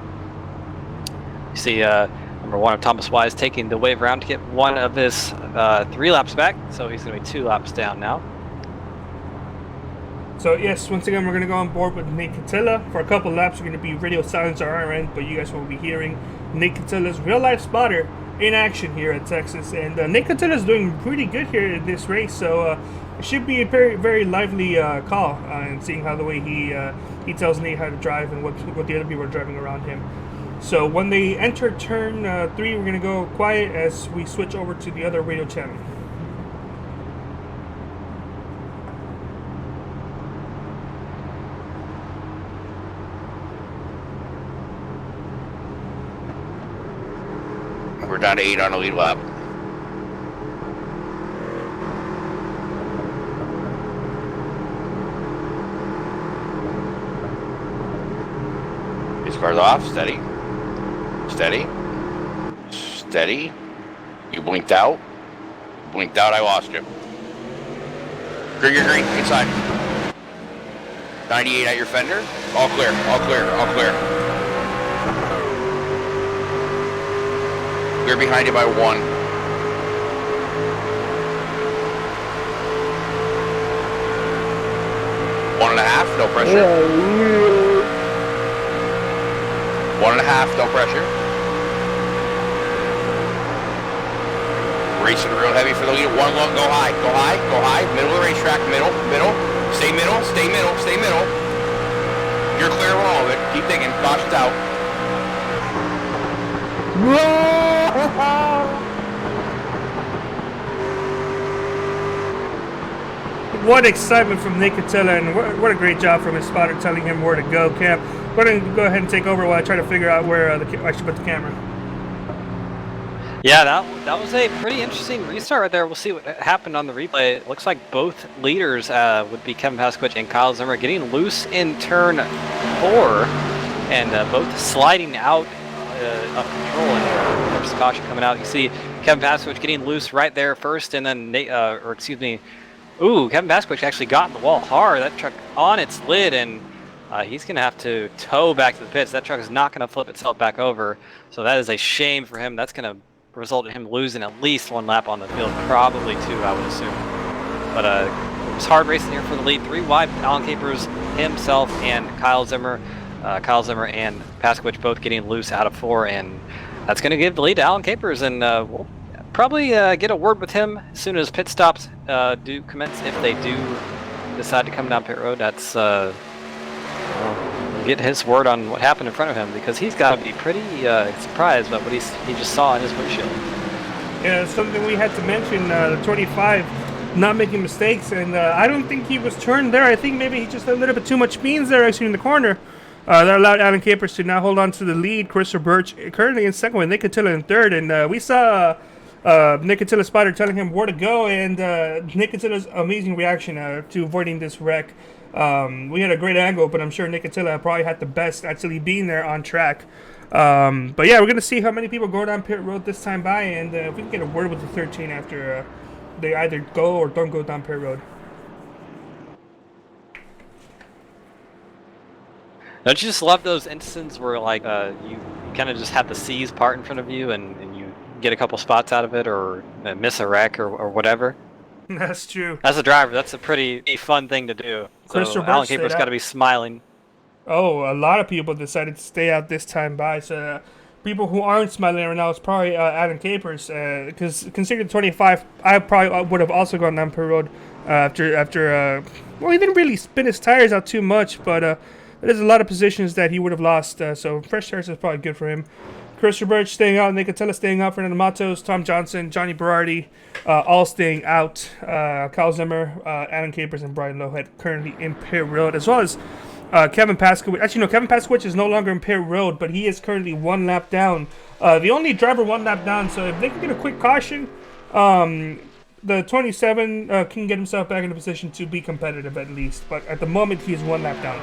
You see number 1 of Thomas Wise taking the wave around to get one of his 3 laps back, so he's going to be 2 laps down now. So yes, once again, we're going to go on board with Nate Catilla. For a couple laps, we're going to be radio silence on our end, but you guys will be hearing Nate Catilla's real-life spotter in action here at Texas. And Nate Catilla is doing pretty good here in this race, so it should be a very, very lively call, and seeing how the way he tells Nate how to drive and what the other people are driving around him. So when they enter turn 3, we're going to go quiet as we switch over to the other radio channel. We're down to 8 on the lead lap. His car's off. Steady. Steady. Steady. You blinked out. Blinked out. I lost you. Green, green. Inside. 98 at your fender. All clear. All clear. All clear. We're behind you by 1. 1.5, no pressure. 1.5, no pressure. Racing real heavy for the lead. 1 long, go high, go high, go high. Middle of the racetrack, middle. Stay middle, stay middle, stay middle. You're clear of all of it. Keep digging, caution's out. What excitement from Nate Catilla, and what a great job from his spotter telling him where to go, Cam. Go ahead and go ahead and take over while I try to figure out where I should put the camera. Yeah, that was a pretty interesting restart right there. We'll see what happened on the replay. It looks like both leaders would be Kevin Pasquich and Kyle Zimmer getting loose in turn 4, and both sliding out up control, and there's caution coming out. You see Kevin Pasquich getting loose right there first, and then Kevin Pasquich actually got in the wall hard. That truck on its lid, and he's going to have to tow back to the pits. That truck is not going to flip itself back over, so that is a shame for him. That's going to result in him losing at least 1 lap on the field, probably 2, I would assume. But it was hard racing here for the lead. 3 wide, Alan Capers, himself, and Kyle Zimmer. Kyle Zimmer and Pasquich both getting loose out of 4, and that's going to give the lead to Alan Capers, and we'll probably get a word with him as soon as pit stops do commence, if they do decide to come down pit road. That's get his word on what happened in front of him, because he's got to be pretty surprised about what he just saw in his windshield. Yeah, something we had to mention, the 25 not making mistakes, and I don't think he was turned there. I think maybe he just had a little bit too much beans there actually in the corner. That allowed Alan Capers to now hold on to the lead. Christopher Birch currently in second with Nick Attila in third, and we saw Nick Attila's spotter telling him where to go, and Nick Attila's amazing reaction to avoiding this wreck. We had a great angle, but I'm sure Nick Attila probably had the best actually being there on track. But yeah, we're going to see how many people go down pit road this time by, and if we can get a word with the 13 after they either go or don't go down pit road. Don't you just love those instances where like you kind of just have the C's part in front of you, and you get a couple spots out of it, or miss a wreck or whatever? That's true. As a driver, that's a pretty fun thing to do. So Alan Capers got to be smiling. Oh, a lot of people decided to stay out this time by. So people who aren't smiling right now is probably Alan Capers, because considering 25, I probably would have also gone down pit road after. Well, he didn't really spin his tires out too much, but. There's a lot of positions that he would have lost, so fresh tires is probably good for him. Christopher Birch staying out, Nick Attila staying out, Fernando Matos, Tom Johnson, Johnny Berardi, all staying out. Kyle Zimmer, Alan Capers, and Brian Lowhead currently in pit road, as well as Kevin Pasquich. Actually, no, Kevin Pasquich is no longer in pit road, but he is currently 1 lap down. The only driver 1 lap down, so if they can get a quick caution, the 27 can get himself back in a position to be competitive at least. But at the moment, he is 1 lap down.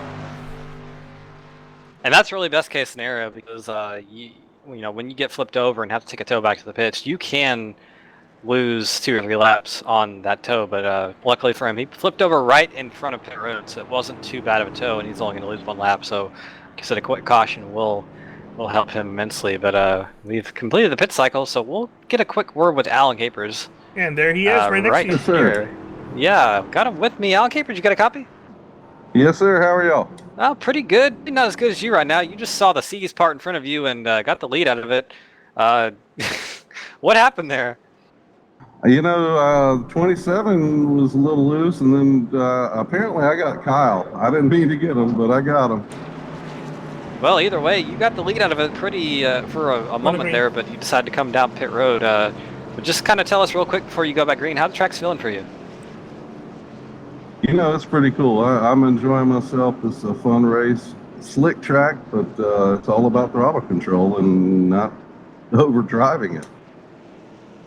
And that's really best case scenario, because you know, when you get flipped over and have to take a tow back to the pits, you can lose 2 or 3 laps on that tow. But luckily for him, he flipped over right in front of pit road, so it wasn't too bad of a tow, and he's only going to lose 1 lap. So, like I said, a quick caution will help him immensely. But we've completed the pit cycle, so we'll get a quick word with Alan Capers. And there he is, right next to you. Yes, sir. Yeah, got him with me. Alan Capers, you got a copy? Yes, sir. How are y'all? Oh, pretty good. Not as good as you right now. You just saw the C's part in front of you and got the lead out of it. What happened there? You know, 27 was a little loose, and then apparently I got Kyle. I didn't mean to get him, but I got him. Well, either way, you got the lead out of it pretty for a moment there, but you decided to come down pit road. But just kind of tell us real quick before you go back green, how the track's feeling for you? You know, it's pretty cool. I'm enjoying myself. It's a fun race. Slick track, but it's all about throttle control and not over driving it.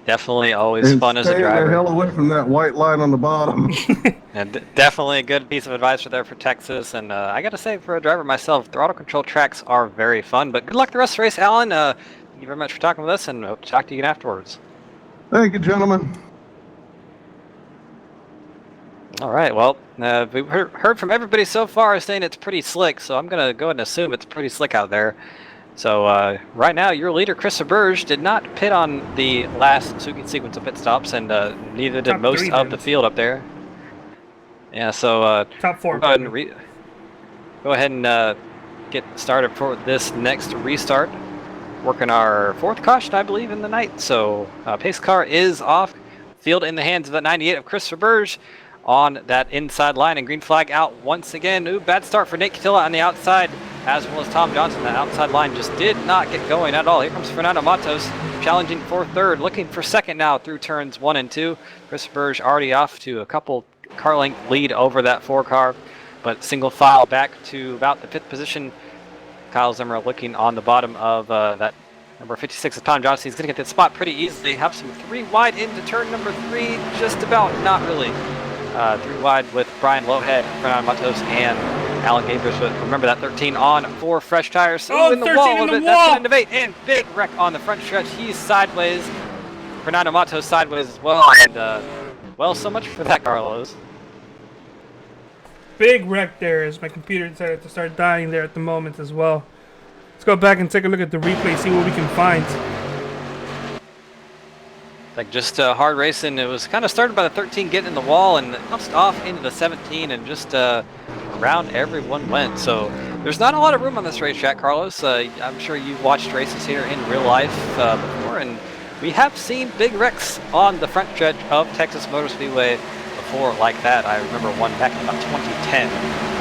Definitely always and fun as a stay the driver. hell away from that white line on the bottom. And definitely a good piece of advice there for Texas. And I got to say, for a driver myself, throttle control tracks are very fun. But good luck the rest of the race, Alan. Thank you very much for talking with us, and hope to talk to you again afterwards. Thank you, gentlemen. All right, well, we've heard from everybody so far saying it's pretty slick, so I'm going to go ahead and assume it's pretty slick out there. So right now, your leader, Christopher Birch, did not pit on the last sequence of pit stops, and neither did most of the field up there. Yeah, so top 4. Go ahead and get started for this next restart. Working our 4th caution, I believe, in the night. So pace car is off. Field in the hands of the 98 of Christopher Birch on that inside line, and green flag out once again. Ooh, bad start for Nate Catilla on the outside, as well as Tom Johnson. That outside line just did not get going at all. Here comes Fernando Matos, challenging for 3rd, looking for 2nd now through turns 1 and 2. Christopher Birch already off to a couple car length lead over that 4 car, but single file back to about the 5th position. Kyle Zimmer looking on the bottom of that number 56 of Tom Johnson. He's going to get that spot pretty easily. Have some 3 wide into turn number 3, just about, not really. 3 wide with Brian Lowhead, Fernando Matos, and Alan Gabers, but remember that 13 on for fresh tires. Oh, In the 13 wall a in little the bit. That's wall! going to innovate, and big wreck on the front stretch. He's sideways. Fernando Matos sideways as well, and well, so much for that, Carlos. Big wreck there as my computer decided to start dying there at the moment as well. Let's go back and take a look at the replay, see what we can find. Like just hard racing. It was kind of started by the 13 getting in the wall and bounced off into the 17 and just around everyone went. So there's not a lot of room on this racetrack, Carlos. I'm sure you've watched races here in real life before, and we have seen big wrecks on the front stretch of Texas Motor Speedway before like that. I remember one back in about 2010.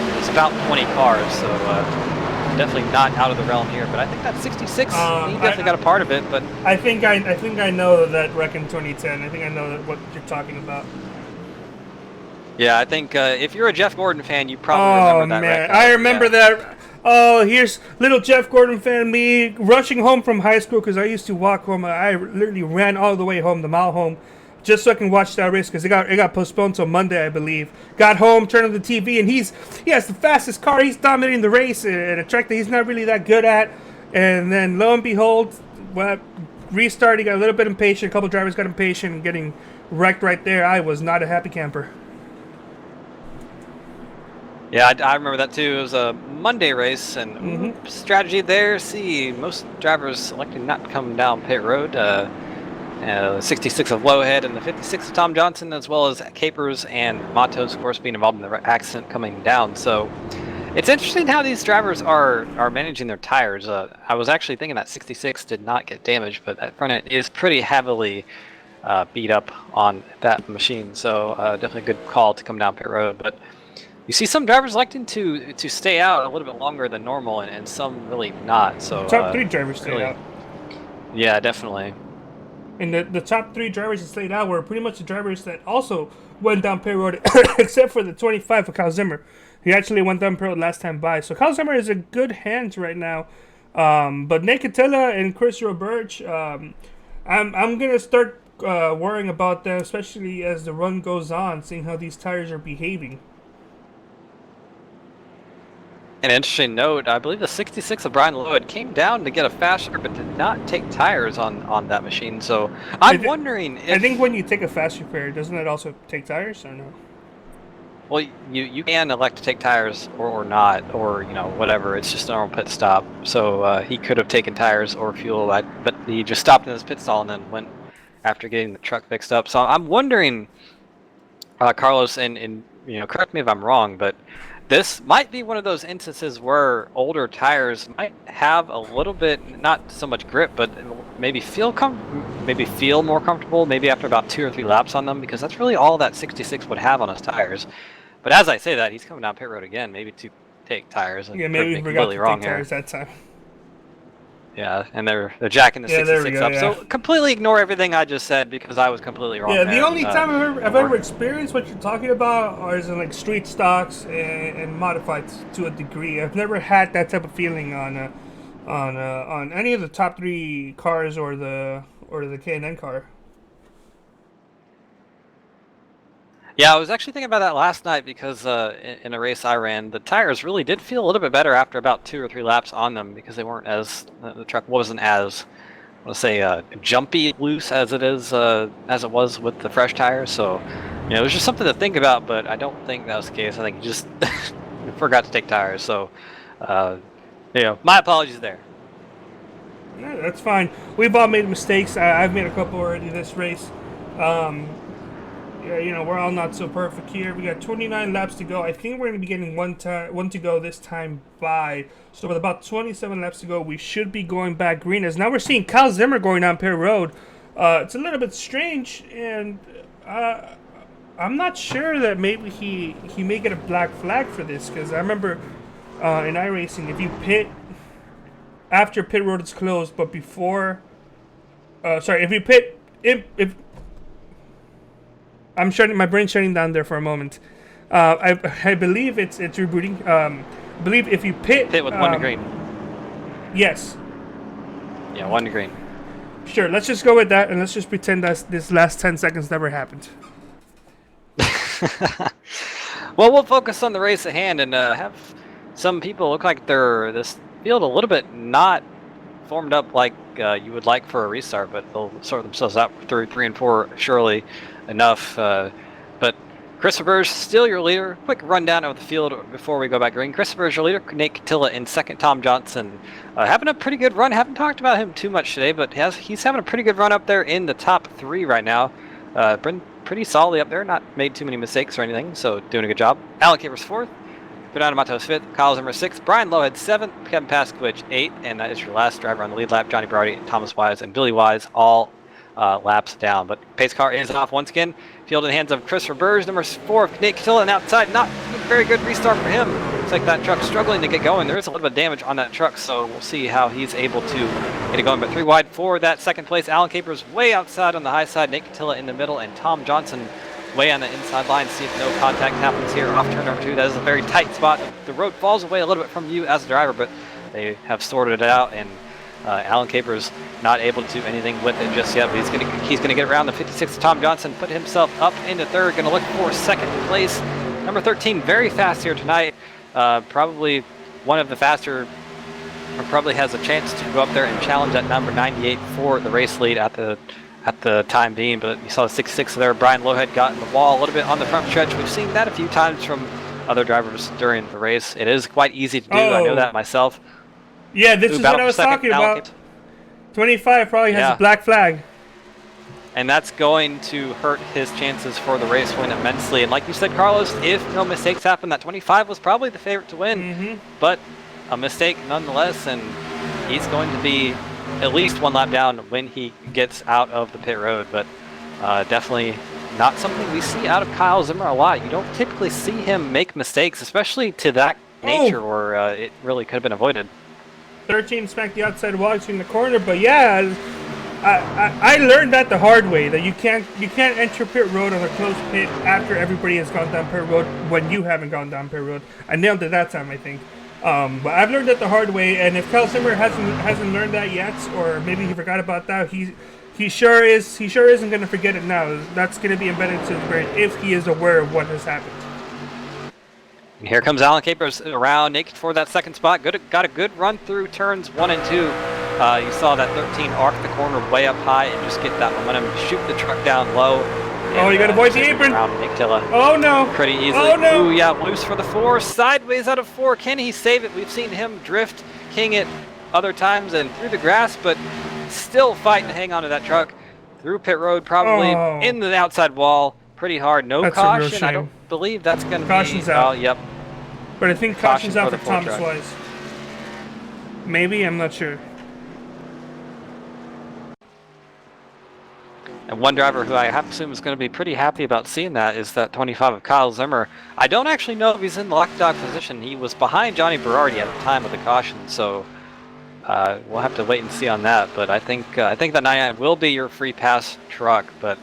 It was about 20 cars, so definitely not out of the realm here. But I think that 66, he definitely got a part of it. But I think I know that wreck in 2010. I think I know what you're talking about. yeah, I think if you're a Jeff Gordon fan, you probably remember that wreck. I remember that. Oh, here's little Jeff Gordon fan me rushing home from high school because I used to walk home. I literally ran all the way home, the mile home, just so I can watch that race because it got postponed till Monday, I believe. Got home, turned on the TV, and he has the fastest car. He's dominating the race at a track that he's not really that good at. And then lo and behold, restart. He got a little bit impatient. A couple drivers got impatient and getting wrecked right there. I was not a happy camper. Yeah, I remember that too. It was a Monday race, and strategy there. See, most drivers electing not to come down pit road. 66 of Lowhead and the 56 of Tom Johnson, as well as Capers and Matos, of course, being involved in the accident coming down. So it's interesting how these drivers are managing their tires. I was actually thinking that 66 did not get damaged, but that front end is pretty heavily beat up on that machine. So definitely a good call to come down pit road. But you see some drivers electing to stay out a little bit longer than normal, and some really not. So top 3 drivers stayed really, out. Yeah, definitely. And the top 3 drivers that stayed out were pretty much the drivers that also went down pit road, except for the 25 for Kyle Zimmer. He actually went down pit road last time by. So Kyle Zimmer is in good hands right now. But Nate Catella and Chris Roberge, I'm going to start worrying about them, especially as the run goes on, seeing how these tires are behaving. An interesting note, I believe the 66 of Brian Lloyd came down to get a faster, but did not take tires on that machine. So I'm wondering if... I think when you take a fast repair, doesn't it also take tires, or no? Well, you can elect to take tires or not, or, whatever. It's just a normal pit stop. So he could have taken tires or fuel, but he just stopped in his pit stall and then went after getting the truck fixed up. So I'm wondering, Carlos, and correct me if I'm wrong, but this might be one of those instances where older tires might have a little bit, not so much grip, but maybe feel more comfortable, maybe after about 2 or 3 laps on them, because that's really all that 66 would have on his tires. But as I say that, he's coming down pit road again, maybe to take tires. Yeah, maybe we forgot to take tires that time. Yeah, and they're jacking the 66 up. Yeah. So completely ignore everything I just said because I was completely wrong. Yeah, the only time I've ever experienced what you're talking about is in like street stocks and modified to a degree. I've never had that type of feeling on any of the top 3 cars or the K&N car. Yeah, I was actually thinking about that last night because in a race I ran, the tires really did feel a little bit better after about 2 or 3 laps on them because they weren't the truck wasn't as, let's say, jumpy loose as it was with the fresh tires. So, it was just something to think about, but I don't think that was the case. I think he just forgot to take tires. So, my apologies there. Yeah, that's fine. We've all made mistakes. I've made a couple already this race. Yeah, we're all not so perfect here. We got 29 laps to go. I think we're going to be getting one to go this time by. So with about 27 laps to go, we should be going back green. As now we're seeing Kyle Zimmer going down pit road. It's a little bit strange, and I'm not sure that maybe he may get a black flag for this, because I remember in iRacing, if you pit after pit road is closed, but before, if you pit if I'm shutting my brain shutting down there for a moment. I believe it's rebooting. I believe if you pit with 1 to green. Yes. Yeah, 1 to green. Sure. Let's just go with that, and let's just pretend that this last 10 seconds never happened. Well, we'll focus on the race at hand and have some people look like they're this field a little bit not formed up like you would like for a restart, but they'll sort themselves out through 3 and 4 surely enough. But Christopher's still your leader. Quick rundown of the field before we go back green. Christopher's your leader. Nate Catilla in second. Tom Johnson having a pretty good run. Haven't talked about him too much today, but he's having a pretty good run up there in the top 3 right now. Been pretty solidly up there. Not made too many mistakes or anything, so doing a good job. Alan Capers 4th. Fernando Matos 5th, Kyle Zimmer 6th, Brian Lowhead 7th, Kevin Paskovich 8th, and that is your last driver on the lead lap. Johnny Berardi, Thomas Wise, and Billy Wise all laps down. But pace car is off once again. Field in the hands of Christopher Burge, number 4 of Nate Catilla, and outside. Not a very good restart for him. Looks like that truck's struggling to get going. There is a little bit of damage on that truck, so we'll see how he's able to get it going. But 3 wide for that second place. Alan Capers way outside on the high side, Nate Catilla in the middle, and Tom Johnson way on the inside line. See if no contact happens here off turn number 2. That is a very tight spot. The road falls away a little bit from you as a driver, but they have sorted it out, and Alan Capers not able to do anything with it just yet. But he's gonna get around the 56 Tom Johnson, put himself up into 3rd. Gonna look for 2nd place. Number 13, very fast here tonight. Probably one of the faster, or probably has a chance to go up there and challenge that number 98 for the race lead at the time being. But you saw the 66 there. Brian Lowhead got in the wall a little bit on the front stretch. We've seen that a few times from other drivers during the race. It is quite easy to do. I know that myself. Yeah, this is what I was talking about. 25 probably has a black flag. And that's going to hurt his chances for the race win immensely. And like you said, Carlos, if no mistakes happen, that 25 was probably the favorite to win. But a mistake nonetheless, and he's going to be at least 1 lap down when he gets out of the pit road. But definitely not something we see out of Kyle Zimmer a lot. You don't typically see him make mistakes, especially to that nature where it really could have been avoided. 13 smacked the outside wall in the corner, but yeah, I learned that the hard way, that you can't enter pit road on a closed pit after everybody has gone down pit road when you haven't gone down pit road. I nailed it that time, I think. But I've learned that the hard way, and if Kyle Zimmer hasn't learned that yet, or maybe he forgot about that, he sure isn't going to forget it now. That's going to be embedded to his brain if he is aware of what has happened. And here comes Alan Capers around naked for that 2nd spot. Got a good run through turns 1 and 2. You saw that 13 arc the corner way up high and just get that momentum, shoot the truck down low. And, you got to avoid the apron. Nick Tilla. Oh no! Pretty easily. Oh no! Ooh, yeah, loose for the 4, sideways out of 4. Can he save it? We've seen him drift, king it other times and through the grass, but still fighting to hang on to that truck through pit road, probably in the outside wall. Pretty hard. No That's caution. I don't believe that's going to be. Caution's out. Oh, yep. But I think caution's out for Thomas truck. Wise. Maybe, I'm not sure. And one driver who I have to assume is going to be pretty happy about seeing that is that 25 of Kyle Zimmer. I don't actually know if he's in the lockdown position. He was behind Johnny Berardi at the time of the caution, so we'll have to wait and see on that. But I think the 99 will be your free pass truck. But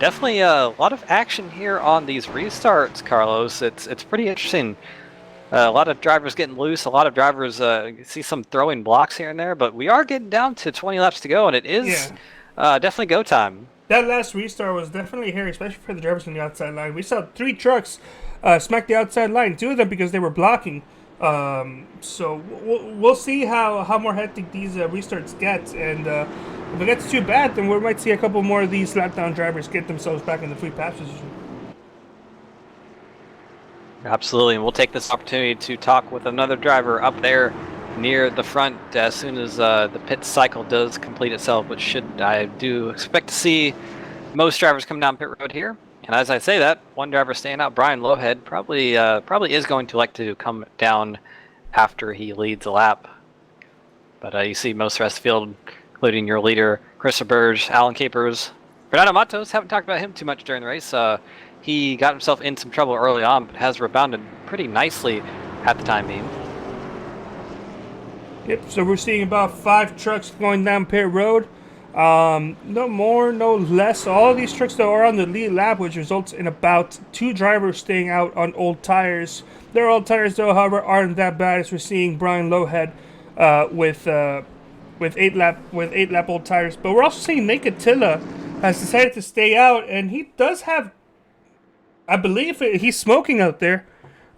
definitely a lot of action here on these restarts, Carlos. It's pretty interesting. A lot of drivers getting loose. A lot of drivers see some throwing blocks here and there. But we are getting down to 20 laps to go, and it is definitely go time. That last restart was definitely hairy, especially for the drivers on the outside line. We saw 3 trucks smack the outside line, 2 of them because they were blocking. So we'll see how more hectic these restarts get, and if it gets too bad, then we might see a couple more of these slapdown drivers get themselves back in the free pass position. Absolutely, and we'll take this opportunity to talk with another driver up there near the front as soon as the pit cycle does complete itself, which I do expect to see most drivers come down pit road here. And as I say that, one driver staying out, Brian Lowhead, probably is going to like to come down after he leads a lap. But you see most of the rest of the field, including your leader, Christopher Burge, Alan Capers, Fernando Matos. Haven't talked about him too much during the race. He got himself in some trouble early on, but has rebounded pretty nicely at the time being. Yep, so we're seeing about 5 trucks going down pit road. No more, no less. All of these trucks though are on the lead lap, which results in about 2 drivers staying out on old tires. Their old tires though, however, aren't that bad, as we're seeing Brian Lowhead with 8 lap old tires. But we're also seeing Nate Catilla has decided to stay out, and he does have, I believe he's smoking out there.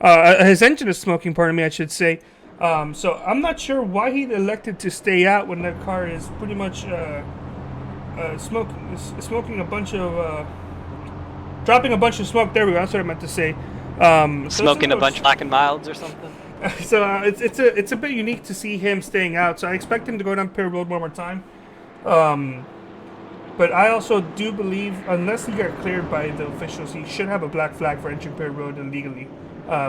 His engine is smoking, pardon me, I should say. So I'm not sure why he elected to stay out when that car is pretty much smoking a bunch of, dropping a bunch of smoke. There we go. That's what I meant to say. Smoking a bunch of black and milds or something. So it's a bit unique to see him staying out. So I expect him to go down pit road one more time. But I also do believe, unless he got cleared by the officials, he should have a black flag for entering pit road illegally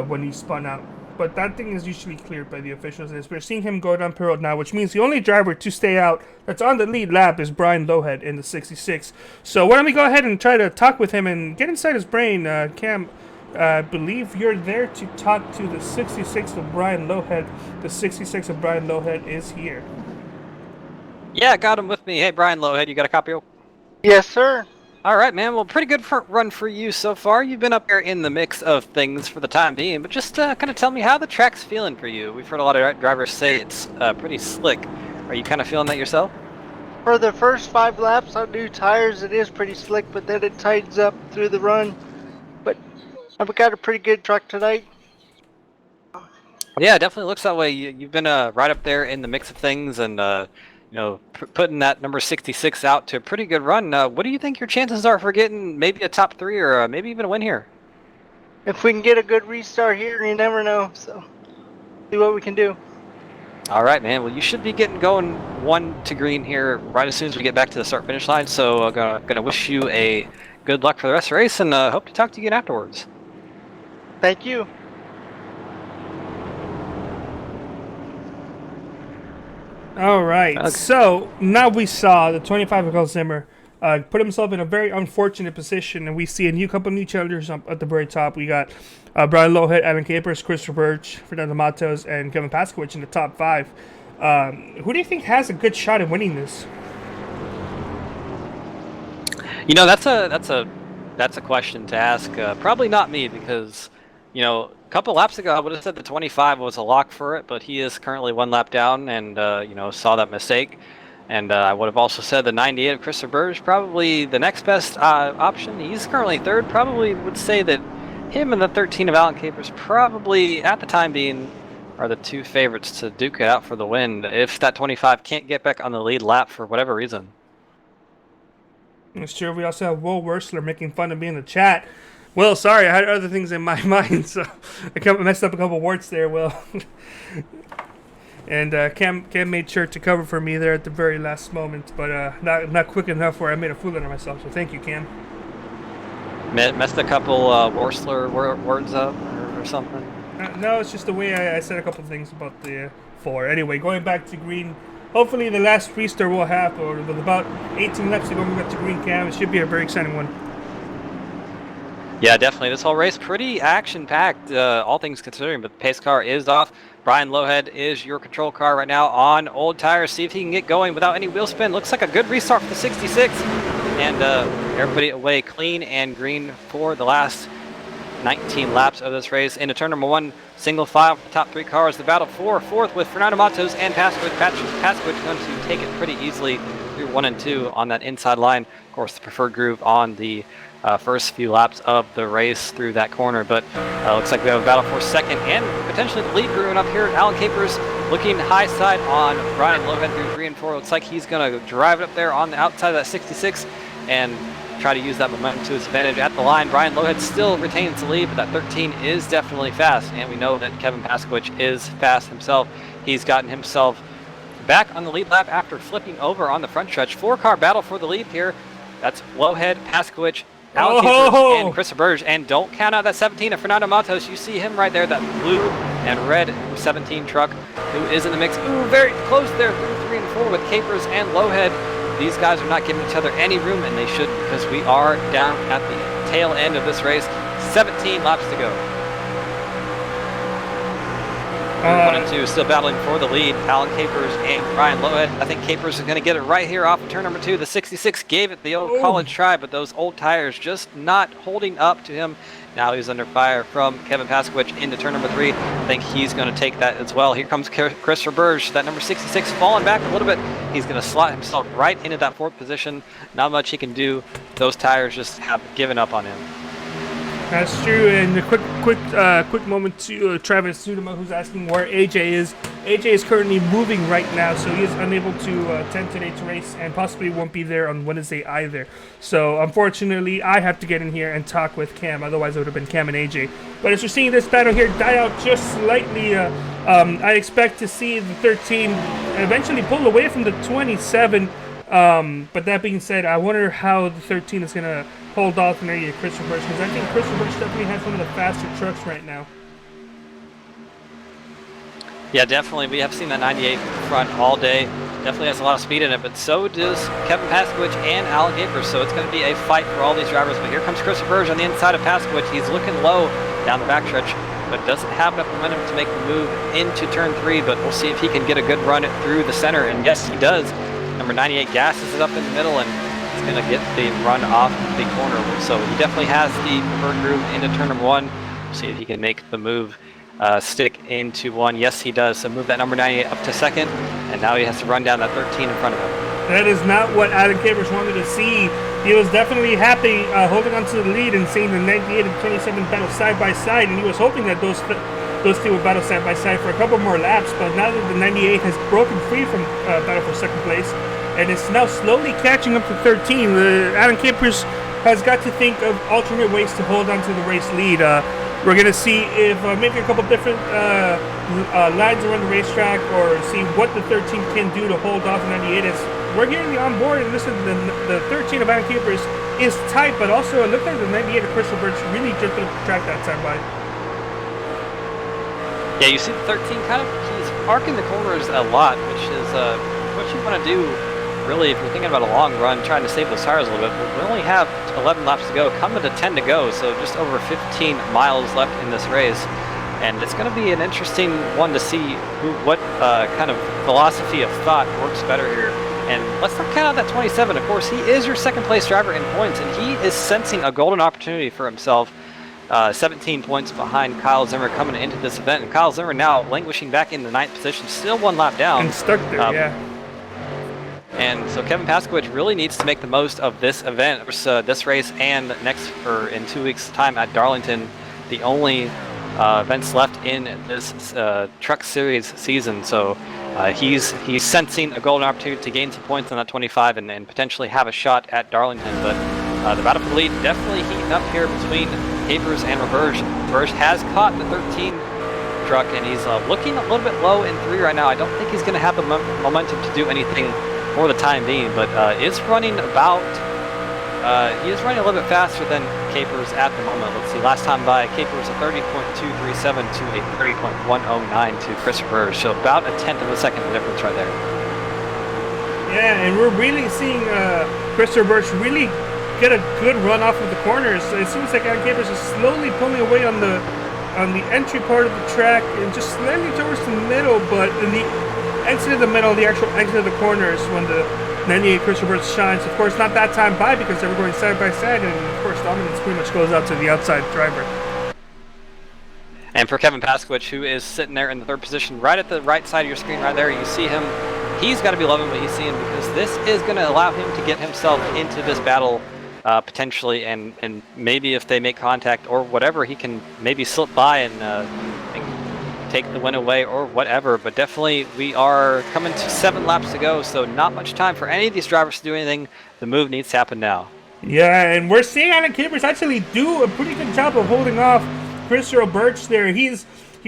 when he spun out. But that thing is usually cleared by the officials. We're seeing him go down pit road now, which means the only driver to stay out that's on the lead lap is Brian Lowhead in the 66. So why don't we go ahead and try to talk with him and get inside his brain. Cam, I believe you're there to talk to the 66 of Brian Lowhead. The 66 of Brian Lowhead is here. Yeah, I got him with me. Hey, Brian Lowhead, you got a copy? Yes, sir. All right, man. Well, pretty good run for you so far. You've been up there in the mix of things for the time being, but just kind of tell me how the track's feeling for you. We've heard a lot of drivers say it's pretty slick. Are you kind of feeling that yourself? For the first 5 laps on new tires, it is pretty slick, but then it tightens up through the run. But I've got a pretty good truck tonight. Yeah, it definitely looks that way. You've been right up there in the mix of things, and putting that number 66 out to a pretty good run. What do you think your chances are for getting maybe a top 3 or maybe even a win here? If we can get a good restart here, you never know. So, see what we can do. All right, man. Well, you should be getting going 1 to green here right as soon as we get back to the start-finish line. So I'm gonna wish you a good luck for the rest of the race, and hope to talk to you again afterwards. Thank you. All right. Okay. So now we saw the 25 of Carl Zimmer put himself in a very unfortunate position, and we see a couple new challengers at the very top. We got Brian Lowhead, Alan Capers, Christopher Birch, Fernando Matos, and Kevin Paskowicz in the top 5. Who do you think has a good shot at winning this? You know, that's a question to ask. Probably not me, because a couple laps ago I would have said the 25 was a lock for it, but he is currently 1 lap down, and saw that mistake. And I would have also said the 98 of Christopher Burge probably the next best option. He's currently 3rd. Probably would say that him and the 13 of Alan Capers probably, at the time being, are the 2 favorites to duke it out for the win if that 25 can't get back on the lead lap for whatever reason. It's true. We also have Will Wursler making fun of me in the chat. Will, sorry, I had other things in my mind, so I messed up a couple words there, Will. And Cam made sure to cover for me there at the very last moment, but not quick enough where I made a fool out of myself. So thank you, Cam. Messed a couple Wursler words up or something. No, it's just the way I said a couple things about the 4. Anyway, going back to green. Hopefully the last restart we'll have, or with about 18 laps to go, we got to green, Cam. It should be a very exciting one. Yeah, definitely. This whole race pretty action-packed, all things considering, but the pace car is off. Brian Lowhead is your control car right now on old tires. See if he can get going without any wheel spin. Looks like a good restart for the 66. And everybody away clean and green for the last 19 laps of this race. Into turn number 1, single file for the top 3 cars. The battle for 4th with Fernando Matos and Paskowicz. Paskowicz going to take it pretty easily through 1 and 2 on that inside line. Of course, the preferred groove on the first few laps of the race through that corner, but looks like we have a battle for 2nd and potentially the lead brewing up here. Alan Capers looking high side on Brian Lowhead through 3 and 4. Looks like he's going to drive it up there on the outside of that 66 and try to use that momentum to his advantage at the line. Brian Lowhead still retains the lead, but that 13 is definitely fast, and we know that Kevin Paskowicz is fast himself. He's gotten himself back on the lead lap after flipping over on the front stretch. 4-car battle for the lead here. That's Lowhead, Paskowicz, Alan Capers, and Christopher Burge. And don't count out that 17 of Fernando Matos. You see him right there, that blue and red 17 truck who is in the mix. Ooh, very close there through 3 and 4 with Capers and Lowhead. These guys are not giving each other any room, and they should, because we are down at the tail end of this race. 17 laps to go. 1 and 2 still battling for the lead. Alan Capers and Brian Lowhead. I think Capers is going to get it right here off of turn number 2. The 66 gave it the old college try, but those old tires just not holding up to him. Now he's under fire from Kevin Paskowicz into turn number 3. I think he's going to take that as well. Here comes Christopher Burge. That number 66 falling back a little bit. He's going to slot himself right into that 4th position. Not much he can do. Those tires just have given up on him. That's true. And a quick moment to Travis Sudama, who's asking where AJ is. AJ is currently moving right now, so he is unable to attend today's race, and possibly won't be there on Wednesday either. So unfortunately, I have to get in here and talk with Cam. Otherwise, it would have been Cam and AJ. But as you're seeing this battle here die out just slightly, I expect to see the 13 eventually pull away from the 27. But that being said, I wonder how the 13 is going to hold off in area Christopher Birch, because I think Christopher Birch definitely has one of the faster trucks right now. Yeah, definitely. We have seen that 98 front all day. Definitely has a lot of speed in it, but so does Kevin Paskowicz and Alan Capers, so it's going to be a fight for all these drivers. But here comes Christopher Birch on the inside of Paskowicz. He's looking low down the backstretch, but doesn't have enough momentum to make the move into turn 3, but we'll see if he can get a good run through the center, and yes, he does. Number 98 gasses it up in the middle, and he's going to get the run off the corner. So he definitely has the preferred groove into turn number 1. We'll see if he can make the move stick into 1. Yes, he does. So move that number 98 up to 2nd, and now he has to run down that 13 in front of him. That is not what Adam Capers wanted to see. He was definitely happy holding on to the lead and seeing the 98 and 27 battle side by side, and he was hoping that those two would battle side by side for a couple more laps. But now that the 98 has broken free from battle for 2nd place, and it's now slowly catching up to 13, Adam Capers has got to think of alternate ways to hold on to the race lead. We're going to see if maybe a couple different lines around the racetrack, or see what the 13 can do to hold off the 98. We're hearing the onboard, and listen, the 13 of Adam Capers is tight, but also it looked like the 98 of Crystal Birch really drifted up the track that time by. Yeah, you see the 13 kind of, he's arcing the corners a lot, which is what you want to do, really, if you're thinking about a long run, trying to save those tires a little bit. But we only have 11 laps to go, coming to 10 to go, so just over 15 miles left in this race. And it's going to be an interesting one to see what kind of philosophy of thought works better here. And let's not count out that 27. Of course, he is your 2nd place driver in points, and he is sensing a golden opportunity for himself. 17 points behind Kyle Zimmer coming into this event, and Kyle Zimmer now languishing back in the 9th position, still 1 lap down. And stuck there, yeah. And so Kevin Paskowicz really needs to make the most of this event, this race, and next in 2 weeks' time at Darlington, the only events left in this Truck Series season. So he's sensing a golden opportunity to gain some points on that 25 and potentially have a shot at Darlington. But the battle for the lead definitely heating up here between Capers and Roberge. Roberge has caught the 13 truck, and he's looking a little bit low in 3 right now. I don't think he's going to have the momentum to do anything for the time being, but is running about, he is running a little bit faster than Capers at the moment. Let's see, last time by, Capers a 30.237 to a 30.109 to Christopher, so about a 1/10 of a second difference right there. Yeah, and we're really seeing Christopher Birch really get a good run off of the corners. It seems like Adam Capers is slowly pulling away on the entry part of the track and just slightly towards the middle, but in the exit of the middle, the actual exit of the corners, when the 98 Christopher Birch shines. Of course, not that time by, because they were going side by side, and of course, dominance pretty much goes out to the outside driver. And for Kevin Paskowicz, who is sitting there in the 3rd position, right at the right side of your screen right there, you see him. He's got to be loving what he's seeing, because this is going to allow him to get himself into this battle potentially, and maybe if they make contact or whatever, he can maybe slip by and take the win away or whatever. But definitely we are coming to 7 laps to go, so not much time for any of these drivers to do anything. The move needs to happen now. Yeah, and we're seeing Adam Capers actually do a pretty good job of holding off Christopher Birch there. He's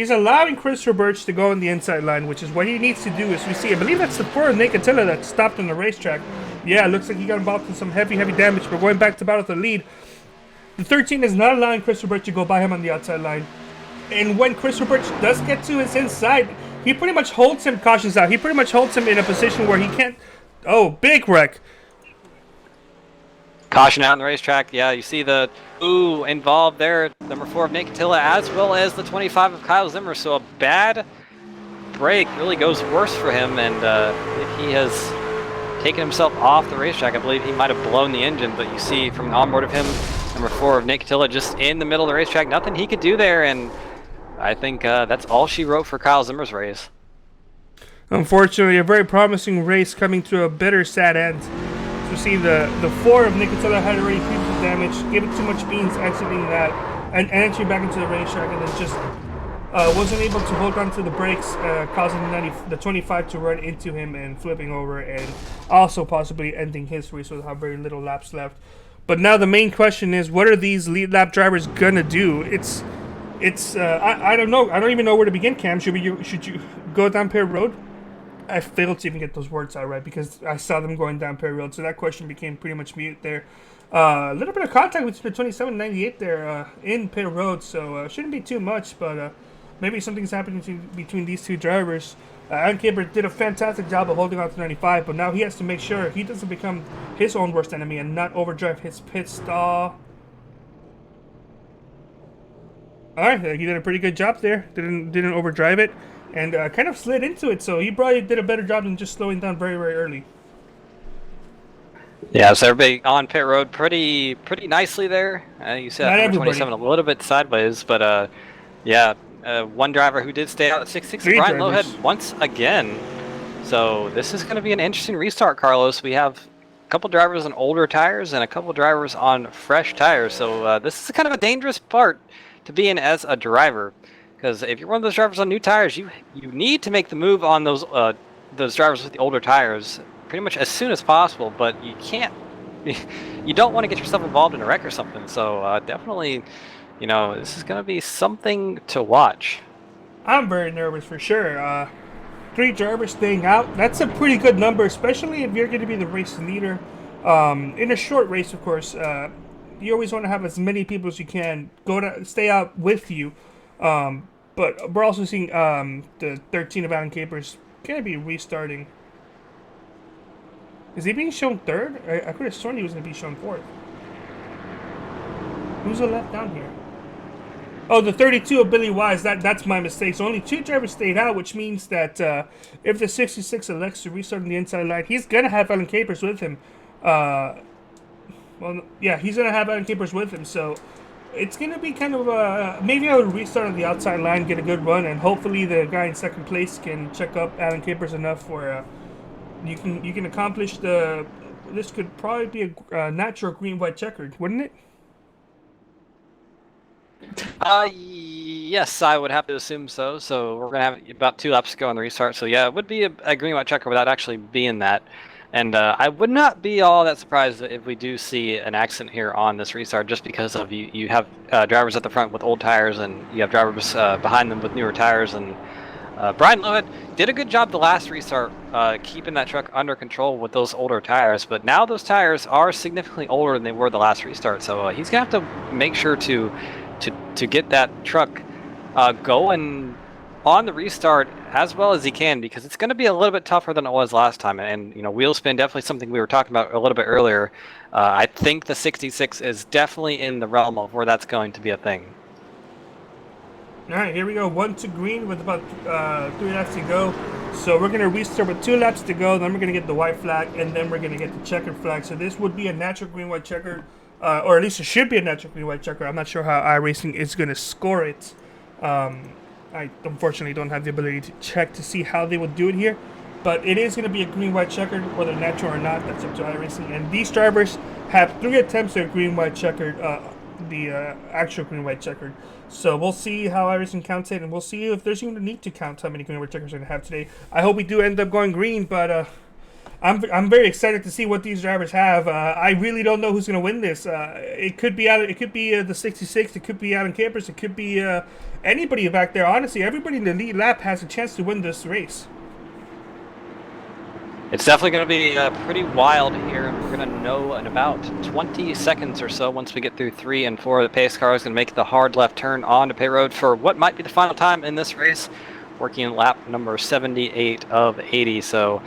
allowing Christopher Birch to go on the inside line, which is what he needs to do. As we see, I believe that's the 4 of Nicotilla that stopped on the racetrack. Yeah, it looks like he got involved in some heavy damage, but going back to battle for the lead, the 13 is not allowing Christopher Birch to go by him on the outside line. And when Christopher Birch does get to his inside, he pretty much holds him, cautions out. He pretty much holds him in a position where he can't... Oh, big wreck. Caution out on the racetrack. Yeah, you see the involved there. Number 4 of Nate Catilla, as well as the 25 of Kyle Zimmer. So a bad break really goes worse for him, and if he has taken himself off the racetrack, I believe he might have blown the engine. But you see from the onboard of him, number 4 of Nate Catilla just in the middle of the racetrack. Nothing he could do there, and I think that's all she wrote for Kyle Zimmer's race. Unfortunately, a very promising race coming to a bitter, sad end. So see, the 4 of Nicotilla had already previously damage, gave it too much beans exiting that and entry back into the racetrack, and then just wasn't able to hold on to the brakes, causing the 25 to run into him and flipping over, and also possibly ending his race with how very little laps left. But now the main question is, what are these lead lap drivers gonna do? I don't know. I don't even know where to begin, Cam. Should you go down Perry Road? I failed to even get those words out right because I saw them going down Perry Road, so that question became pretty much mute there. A little bit of contact with the 27 and 98 there in Perry Road, so shouldn't be too much, but maybe something's happening between these two drivers. Adam Caper did a fantastic job of holding on to 95, but now he has to make sure he doesn't become his own worst enemy and not overdrive his pit stall. Alright, he did a pretty good job there. Didn't overdrive it, and kind of slid into it, so he probably did a better job than just slowing down very, very early. Yeah, so everybody on pit road pretty nicely there. You said number 27 a little bit sideways, but yeah, one driver who did stay out at 66, Brian Lowhead once again. So this is going to be an interesting restart, Carlos. We have a couple drivers on older tires and a couple drivers on fresh tires. So this is kind of a dangerous part to be in as a driver, because if you're one of those drivers on new tires, you need to make the move on those drivers with the older tires pretty much as soon as possible. But you can't, you don't want to get yourself involved in a wreck or something. So definitely, you know, this is going to be something to watch. I'm very nervous for sure. 3 drivers staying out, that's a pretty good number, especially if you're going to be the race leader. In a short race, of course, you always want to have as many people as you can stay out with you. But we're also seeing the 13 of Alan Capers going to be restarting. Is he being shown third? I could have sworn he was going to be shown fourth. Who's the left down here? Oh, the 32 of Billy Wise. That's my mistake. So only 2 drivers stayed out, which means that if the 66 elects to restart on the inside line, he's going to have Alan Capers with him. Well, yeah, he's going to have Alan Capers with him. So it's going to be kind of maybe I would restart on the outside line, get a good run, and hopefully the guy in second place can check up Alan Capers enough where you can accomplish the. This could probably be a natural green-white checkered, wouldn't it? Yes, I would have to assume so. So we're gonna have about 2 laps to go on the restart. So yeah, it would be a green-white checker without actually being that. And I would not be all that surprised if we do see an accident here on this restart, just because of you have drivers at the front with old tires, and you have drivers behind them with newer tires. And Brian Lowhead did a good job the last restart, keeping that truck under control with those older tires. But now those tires are significantly older than they were the last restart. So he's gonna have to make sure to get that truck going on the restart as well as he can, because it's going to be a little bit tougher than it was last time. And you know, wheel spin, definitely something we were talking about a little bit earlier. I think the 66 is definitely in the realm of where that's going to be a thing. All right, here we go. 1 to green with about 3 laps to go. So we're going to restart with 2 laps to go. Then we're going to get the white flag, and then we're going to get the checkered flag. So this would be a natural green-white checker. Or at least it should be a natural green-white checker. I'm not sure how iRacing is going to score it. I unfortunately don't have the ability to check to see how they would do it here. But it is going to be a green-white checkered, whether natural or not. That's up to iRacing. And these drivers have 3 attempts at green-white checkered, the actual green-white checkered. So we'll see how iRacing counts it, and we'll see if there's even a need to count how many green-white checkers we're going to have today. I hope we do end up going green, but I'm very excited to see what these drivers have. I really don't know who's going to win this. It could be the 66. It could be Alan Capers. It could be anybody back there. Honestly, everybody in the lead lap has a chance to win this race. It's definitely going to be pretty wild here. We're going to know in about 20 seconds or so, once we get through 3 and 4. The pace car is going to make the hard left turn onto pit road for what might be the final time in this race, working lap number 78 of 80. So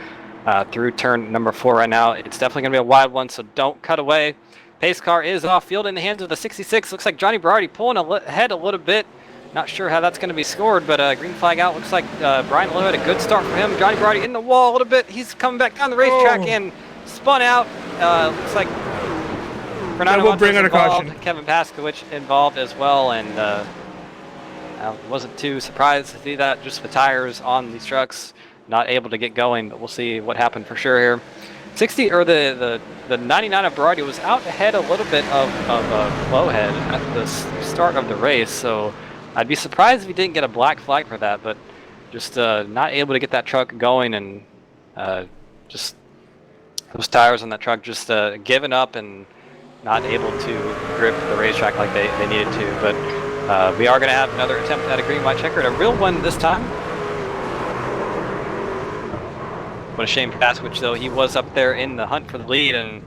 through turn number 4 right now, it's definitely going to be a wild one, so don't cut away. Pace car is off field in the hands of the 66. Looks like Johnny Berardi pulling ahead a little bit. Not sure how that's going to be scored, but green flag out. Looks like Brian Lowhead, a good start for him. Johnny Berardi in the wall a little bit. He's coming back down the racetrack and spun out. Looks like Fernando will bring out a involved, caution. Kevin Paskowicz involved as well, and I wasn't too surprised to see that. Just the tires on these trucks not able to get going, but we'll see what happened for sure here. 60 or the 99 of Berardi was out ahead a little bit of Lowhead at the start of the race, so I'd be surprised if he didn't get a black flag for that, but just not able to get that truck going, and just those tires on that truck just giving up and not able to grip the racetrack like they needed to. But we are going to have another attempt at a green-white checkered, a real one this time. What a shame for Pasquich, though. He was up there in the hunt for the lead, and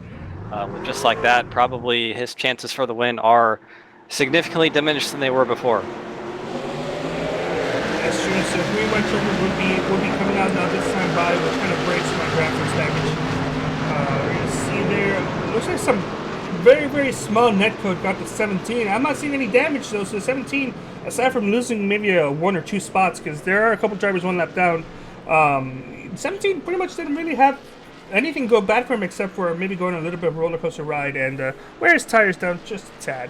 just like that, probably his chances for the win are significantly diminished than they were before. That's true. So green-white checkered will be coming out now this time by, which kind of breaks my graphics damage. We're going to see there, looks like some very, very small netcode got to 17. I'm not seeing any damage though, so 17, aside from losing maybe 1 or 2 spots, because there are a couple drivers 1 lap down, 17 pretty much didn't really have anything go bad for him except for maybe going on a little bit of a roller coaster ride and wear his tires down just a tad.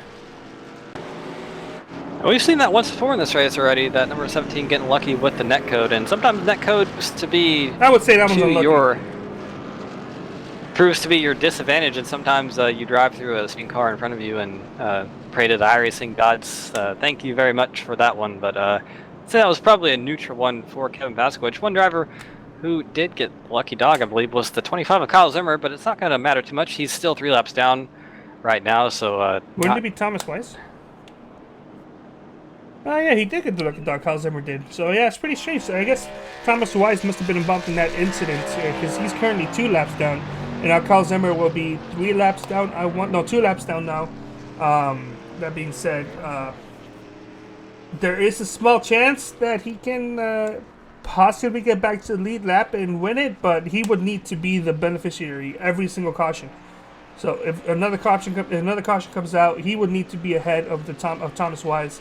We've seen that once before in this race already, that number 17 getting lucky with the netcode, and sometimes netcode to be I would say that was unlucky. Proves to be your disadvantage, and sometimes you drive through a speeding car in front of you and pray to the iRacing gods. Thank you very much for that one, but I'd say that was probably a neutral one for Kevin Pasquich. One driver who did get lucky dog, I believe, was the 25 of Kyle Zimmer, but it's not going to matter too much. He's still 3 laps down right now, so... Wouldn't it be Thomas Weiss? Oh yeah, he did get the lucky dog, Kyle Zimmer did. So yeah, it's pretty strange. So I guess Thomas Weiss must have been involved in that incident, because he's currently 2 laps down. And now Kyle Zimmer will be 3 laps down. 2 laps down now. That being said, there is a small chance that he can possibly get back to the lead lap and win it, but he would need to be the beneficiary every single caution. So if another caution comes out, he would need to be ahead of Thomas Weiss,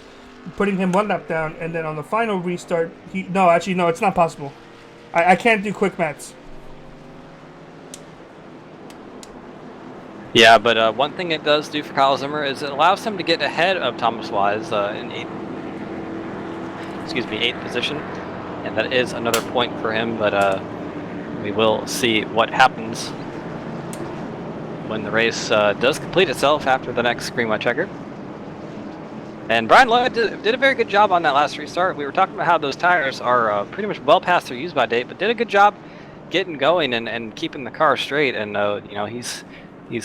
putting him 1 lap down, and then on the final restart, no, it's not possible. I can't do quick maths. Yeah, but one thing it does do for Kyle Zimmer is it allows him to get ahead of Thomas Weiss in 8th position, and that is another point for him, but we will see what happens when the race does complete itself after the next green-white checker. And Brian Lloyd did a very good job on that last restart. We were talking about how those tires are pretty much well past their use-by date, but did a good job getting going and keeping the car straight, and you know, he's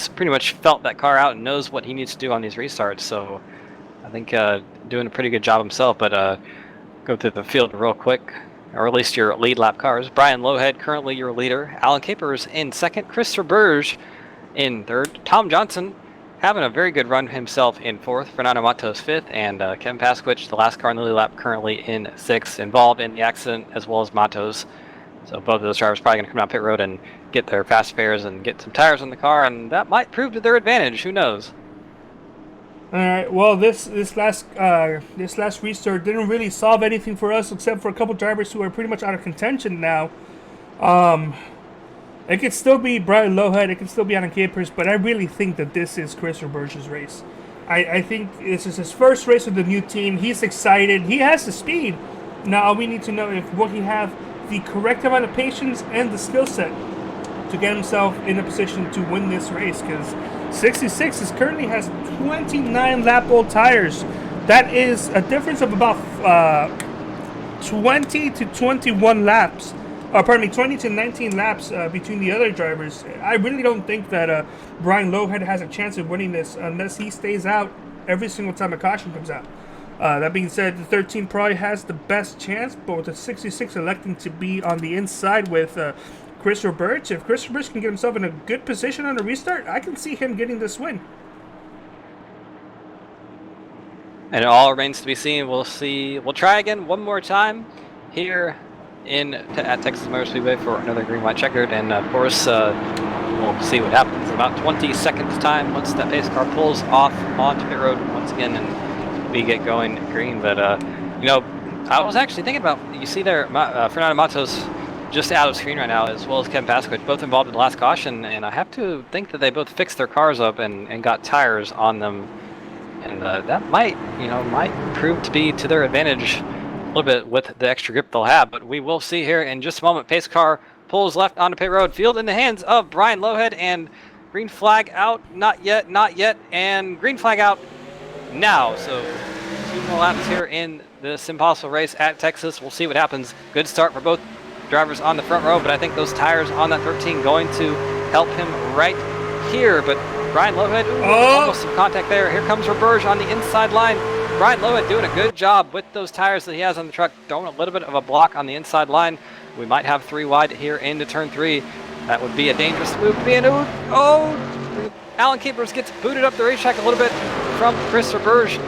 pretty much felt that car out and knows what he needs to do on these restarts. So I think doing a pretty good job himself. But go through the field real quick, or at least your lead lap cars. Brian Lowhead currently your leader. Alan Capers in 2nd. Christopher Burge in 3rd. Tom Johnson having a very good run himself in 4th. Fernando Matos 5th. And Kevin Pasquich, the last car in the lead lap, currently in 6th. Involved in the accident as well as Matos. So both of those drivers probably going to come down pit road and get their fast fares and get some tires on the car, and that might prove to their advantage. Who knows? All right. Well, this last restart didn't really solve anything for us, except for a couple drivers who are pretty much out of contention now. It could still be Brian Lowhead, it could still be Alan Capers, but I really think that this is Chris Roberge's race. I think this is his first race with the new team. He's excited. He has the speed. Now we need to know if will he have the correct amount of patience and the skill set to get himself in a position to win this race, because 66 currently has 29 lap old tires. That is a difference of about 20 to 21 laps. 20 to 19 laps between the other drivers. I really don't think that Brian Lowhead has a chance of winning this unless he stays out every single time a caution comes out. That being said, the 13 probably has the best chance, but with the 66 electing to be on the inside with Chris Roberge, if Chris Roberge can get himself in a good position on the restart, I can see him getting this win. And it all remains to be seen. We'll see. We'll try again one more time here at Texas Motor Speedway for another green-white checkered, and of course we'll see what happens in about 20 seconds time once that pace car pulls off onto pit road once again and we get going green. But you know, I was actually thinking about, you see there Fernando Matos just out of screen right now, as well as Kevin Pasquich, both involved in the last caution, and I have to think that they both fixed their cars up and got tires on them, and that might prove to be to their advantage a little bit with the extra grip they'll have. But we will see here in just a moment. Pace car pulls left onto pit road, field in the hands of Brian Lowhead, and green flag out. Not yet, and green flag out. now. So 2 more laps here in the SimPossible race at Texas. We'll see what happens. Good start for both drivers on the front row, but I think those tires on that 13 going to help him right here. But Brian Lohead, almost some contact there. Here comes Roberge on the inside line. Brian Lohead doing a good job with those tires that he has on the truck, throwing a little bit of a block on the inside line. We might have 3 wide here into turn 3. That would be a dangerous move. Alan Capers gets booted up the racetrack a little bit from Chris Roberge.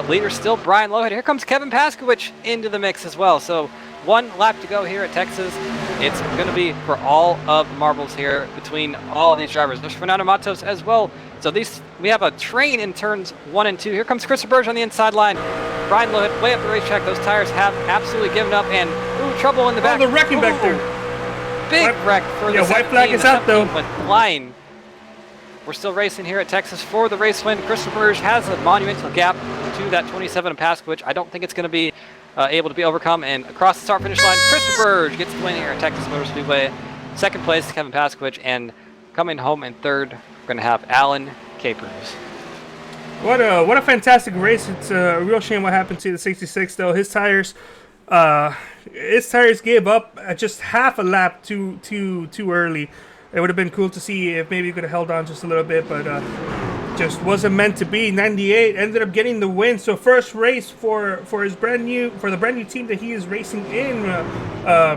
Leader still Brian Lohead. Here comes Kevin Paskowicz into the mix as well. So 1 lap to go here at Texas. It's going to be for all of the marbles here between all of these drivers. There's Fernando Matos as well. So we have a train in turns 1 and 2. Here comes Chris Roberge on the inside line. Brian Lohead way up the racetrack. Those tires have absolutely given up, and trouble in the back. Oh, the wrecking back there. Big wreck for the 17. White flag is out though. Went flying. We're still racing here at Texas for the race win. Chris Roberge has a monumental gap to that 27 of Paskowicz. I don't think it's going to be able to be overcome. And across the start-finish line, Chris Roberge gets the win here at Texas Motor Speedway. Second place, Kevin Paskowicz. And coming home in third, we're going to have Alan Capers. What a fantastic race. It's a real shame what happened to the 66 though. His tires gave up at just half a lap too early. It would have been cool to see if maybe he could have held on just a little bit, but just wasn't meant to be. 98 ended up getting the win. So first race for the brand new team that he is racing in,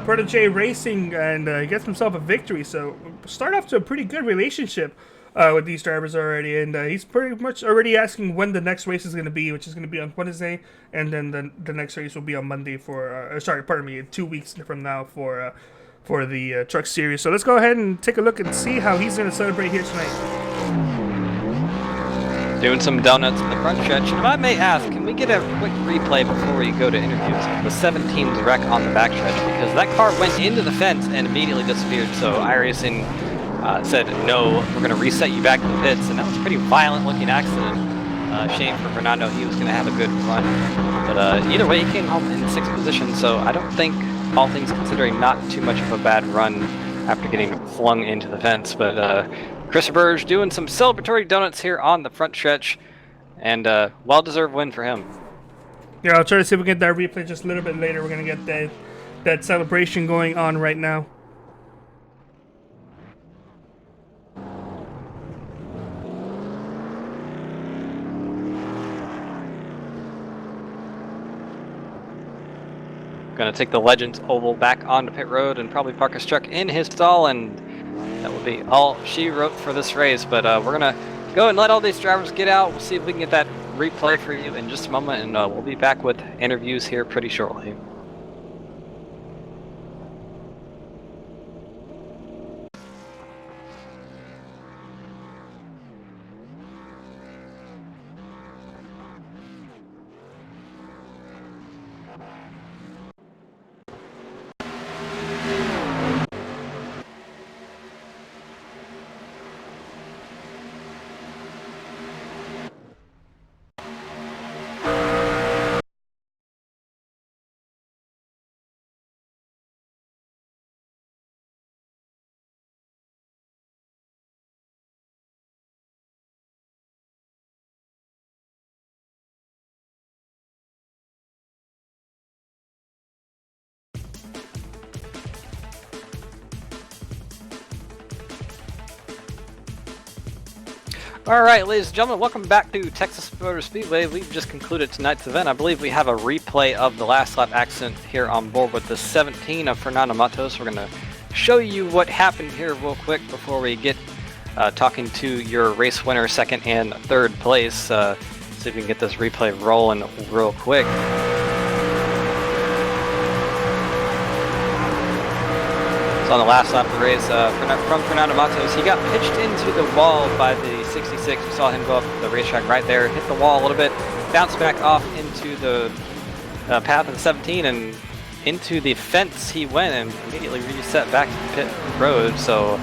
Protege Racing, and he gets himself a victory. So start off to a pretty good relationship with these drivers already, and he's pretty much already asking when the next race is going to be, which is going to be on Wednesday, and then the next race will be on Monday 2 weeks from now for the Truck Series. So let's go ahead and take a look and see how he's going to celebrate here tonight. Doing some donuts in the front stretch. And if I may ask, can we get a quick replay before we go to interviews? The 17's wreck on the backstretch, because that car went into the fence and immediately disappeared. So iRacing said, no, we're going to reset you back to the pits. And that was a pretty violent looking accident. Shame for Fernando. He was going to have a good run. But either way, he came home in 6th position. So I don't think, all things considering, not too much of a bad run after getting flung into the fence. But Chris Roberge doing some celebratory donuts here on the front stretch, and well-deserved win for him. Yeah, I'll try to see if we can get that replay just a little bit later. We're going to get that celebration going on right now. Going to take the Legends Oval back onto pit road and probably park his truck in his stall, and that will be all she wrote for this race. But we're going to go and let all these drivers get out. We'll see if we can get that replay for you in just a moment, and we'll be back with interviews here pretty shortly. All right, ladies and gentlemen, welcome back to Texas Motor Speedway. We've just concluded tonight's event. I believe we have a replay of the last lap accident here on board with the 17 of Fernando Matos. We're going to show you what happened here real quick before we get talking to your race winner, second and third place. See if we can get this replay rolling real quick. So on the last lap of the race, from Fernando Matos, he got pitched into the wall by the 66. We saw him go up the racetrack right there, hit the wall a little bit, bounce back off into the path of the 17, and into the fence he went and immediately reset back to the pit road. So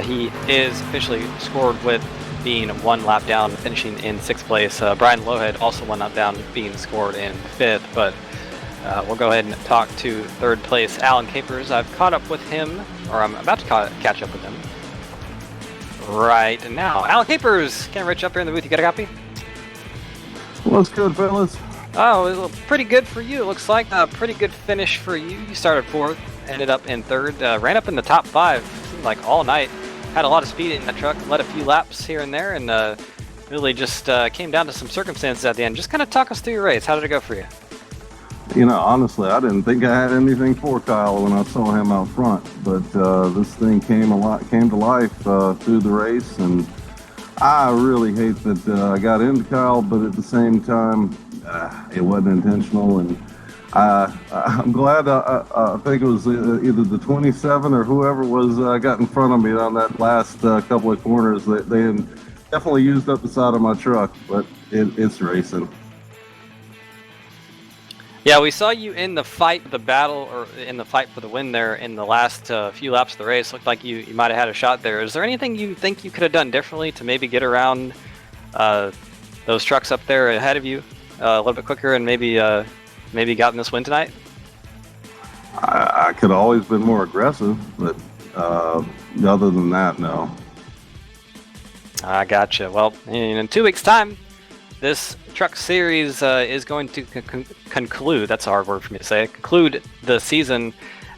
he is officially scored with being 1 lap down, finishing in 6th place. Brian Lohead also 1 lap down, being scored in 5th, but we'll go ahead and talk to 3rd place, Alan Capers. I've caught up with him, or I'm about to catch up with him right now. Alan Capers, can I reach up here in the booth? You got a copy? What's good, fellas? Oh, it looked pretty good for you. It looks like a pretty good finish for you. You started fourth, ended up in third, ran up in the top five, seemed like all night. Had a lot of speed in that truck, led a few laps here and there, and really just came down to some circumstances at the end. Just kind of talk us through your race. How did it go for you? You know, honestly, I didn't think I had anything for Kyle when I saw him out front, but this thing came to life through the race, and I really hate that I got into Kyle, but at the same time, it wasn't intentional, and I'm glad. I think it was either the 27 or whoever was got in front of me on that last couple of corners. They had definitely used up the side of my truck, but it's racing. Yeah, we saw you in the fight, the battle, or in the fight for the win there in the last few laps of the race. Looked like you might have had a shot there. Is there anything you think you could have done differently to maybe get around those trucks up there ahead of you a little bit quicker and maybe gotten this win tonight? I could have always been more aggressive, but other than that, no. I gotcha. Well, in 2 weeks' time, this truck series is going to conclude. That's a hard word for me to say. Conclude the season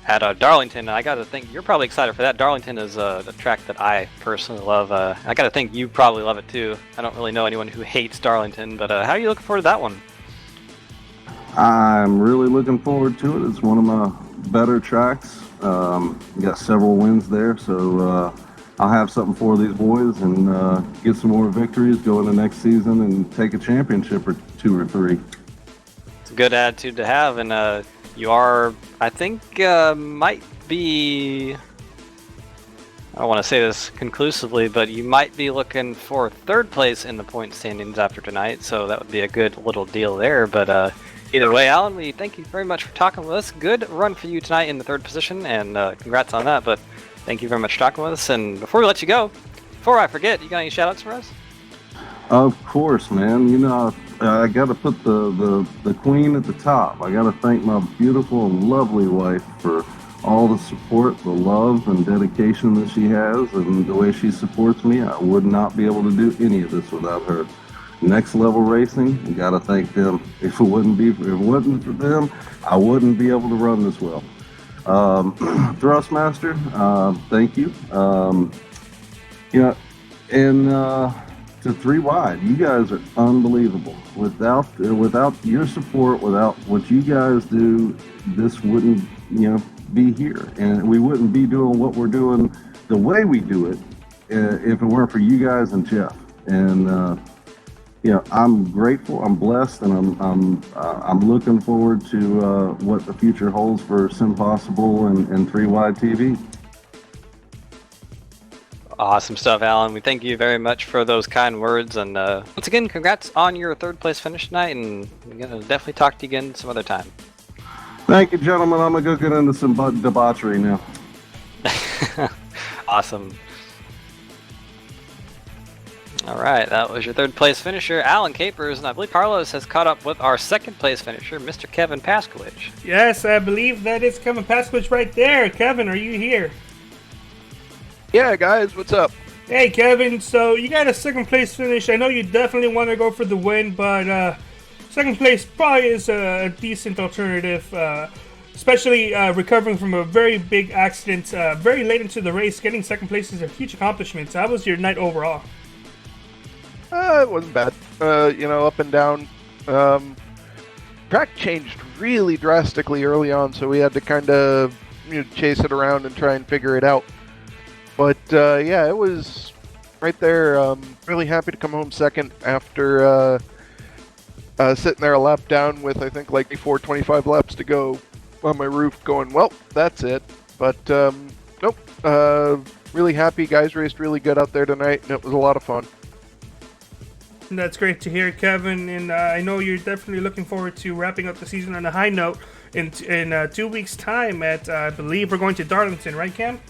at Darlington. I got to think you're probably excited for that. Darlington is a track that I personally love. I got to think you probably love it too. I don't really know anyone who hates Darlington, but how are you looking forward to that one? I'm really looking forward to it. It's one of my better tracks. Got several wins there, so I'll have something for these boys and get some more victories, go into next season and take a championship or two or three. It's a good attitude to have, and you are, I think, might be, I don't want to say this conclusively, but you might be looking for third place in the point standings after tonight, so that would be a good little deal there. But either way, Alan, we thank you very much for talking with us. Good run for you tonight in the third position, and congrats on that. But thank you very much for talking with us. And before we let you go, before I forget, you got any shout outs for us? Of course, man. You know, I got to put the queen at the top. I got to thank my beautiful and lovely wife for all the support, the love, and dedication that she has, and the way she supports me. I would not be able to do any of this without her. Next Level Racing, you got to thank them. If it wasn't for them, I wouldn't be able to run this well. Thrustmaster, thank you. And to 3 Wide, you guys are unbelievable. Without your support, without what you guys do, this wouldn't be here, and we wouldn't be doing what we're doing the way we do it if it weren't for you guys and Jeff. And I'm grateful, I'm blessed, and I'm looking forward to what the future holds for SimPossible and 3 Wide TV. Awesome stuff, Alan. We thank you very much for those kind words, and once again, congrats on your third place finish tonight, and we're gonna definitely talk to you again some other time. Thank you, gentlemen. I'm gonna go get into some debauchery now. Awesome. All right, that was your third place finisher, Alan Capers, and I believe Carlos has caught up with our second place finisher, Mr. Kevin Paskowicz. Yes, I believe that is Kevin Paskowicz right there. Kevin, are you here? Yeah, guys, what's up? Hey, Kevin. So you got a second place finish. I know you definitely want to go for the win, but second place probably is a decent alternative, especially recovering from a very big accident very late into the race. Getting second place is a huge accomplishment. So how was your night overall? It wasn't bad. Up and down. Track changed really drastically early on, so we had to kind of chase it around and try and figure it out. But yeah, it was right there. Really happy to come home second after sitting there a lap down with, I think, like before 25 laps to go on my roof going, well, that's it. But nope, really happy. Guys raced really good out there tonight, and it was a lot of fun. That's great to hear, Kevin, and I know you're definitely looking forward to wrapping up the season on a high note in 2 weeks' time at, I believe we're going to Darlington, right, Cam?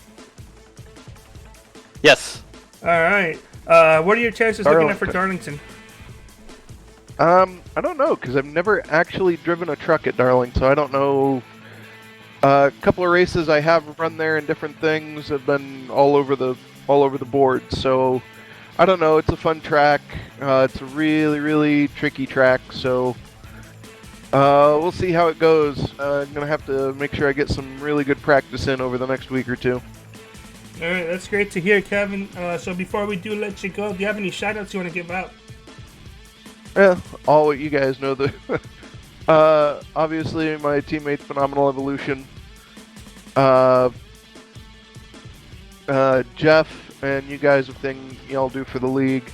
Yes. All right. What are your chances looking at for Darlington? I don't know, because I've never actually driven a truck at Darling, so I don't know. A couple of races I have run there and different things have been all over the board, so I don't know. It's a fun track. It's a really, really tricky track. So we'll see how it goes. I'm gonna have to make sure I get some really good practice in over the next week or two. All right, that's great to hear, Kevin. So before we do let you go, do you have any shout-outs you want to give out? Yeah, all what you guys know. Obviously, my teammate Phenomenal Evolution, Jeff, and you guys, everything y'all do for the league.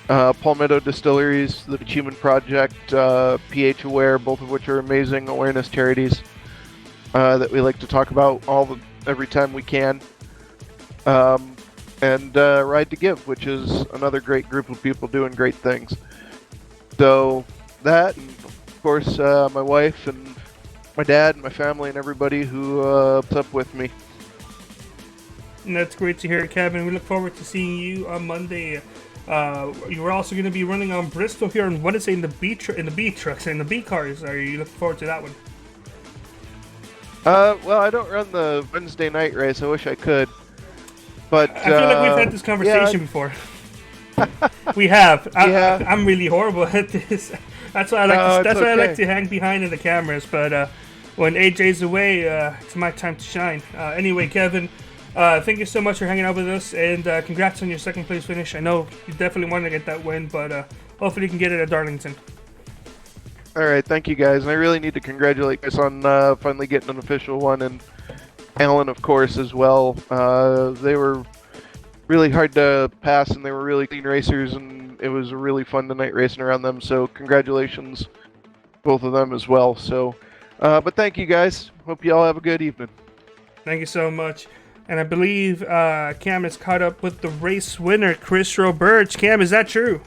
Palmetto Distilleries, the Human Project, pH Aware, both of which are amazing awareness charities that we like to talk about every time we can. And Ride to Give, which is another great group of people doing great things. So that, and of course, my wife and my dad and my family and everybody who puts up with me. And that's great to hear, Kevin. We look forward to seeing you on Monday. You're also going to be running on Bristol here on Wednesday in the B trucks and the B cars. Are you looking forward to that one? Well, I don't run the Wednesday night race. I wish I could. But I feel like we've had this conversation before. We have. I'm really horrible at this. That's why I like to hang behind in the cameras. But when AJ's away, it's my time to shine. Anyway, Kevin, thank you so much for hanging out with us, and congrats on your second place finish. I know you definitely wanted to get that win, but hopefully you can get it at Darlington. All right, thank you guys. And I really need to congratulate us on finally getting an official one, and Alan, of course, as well. They were really hard to pass, and they were really clean racers, and it was a really fun tonight racing around them. So congratulations, both of them as well. So, but thank you guys. Hope you all have a good evening. Thank you so much. And I believe Cam is caught up with the race winner, Chris Roberge. Cam, is that true?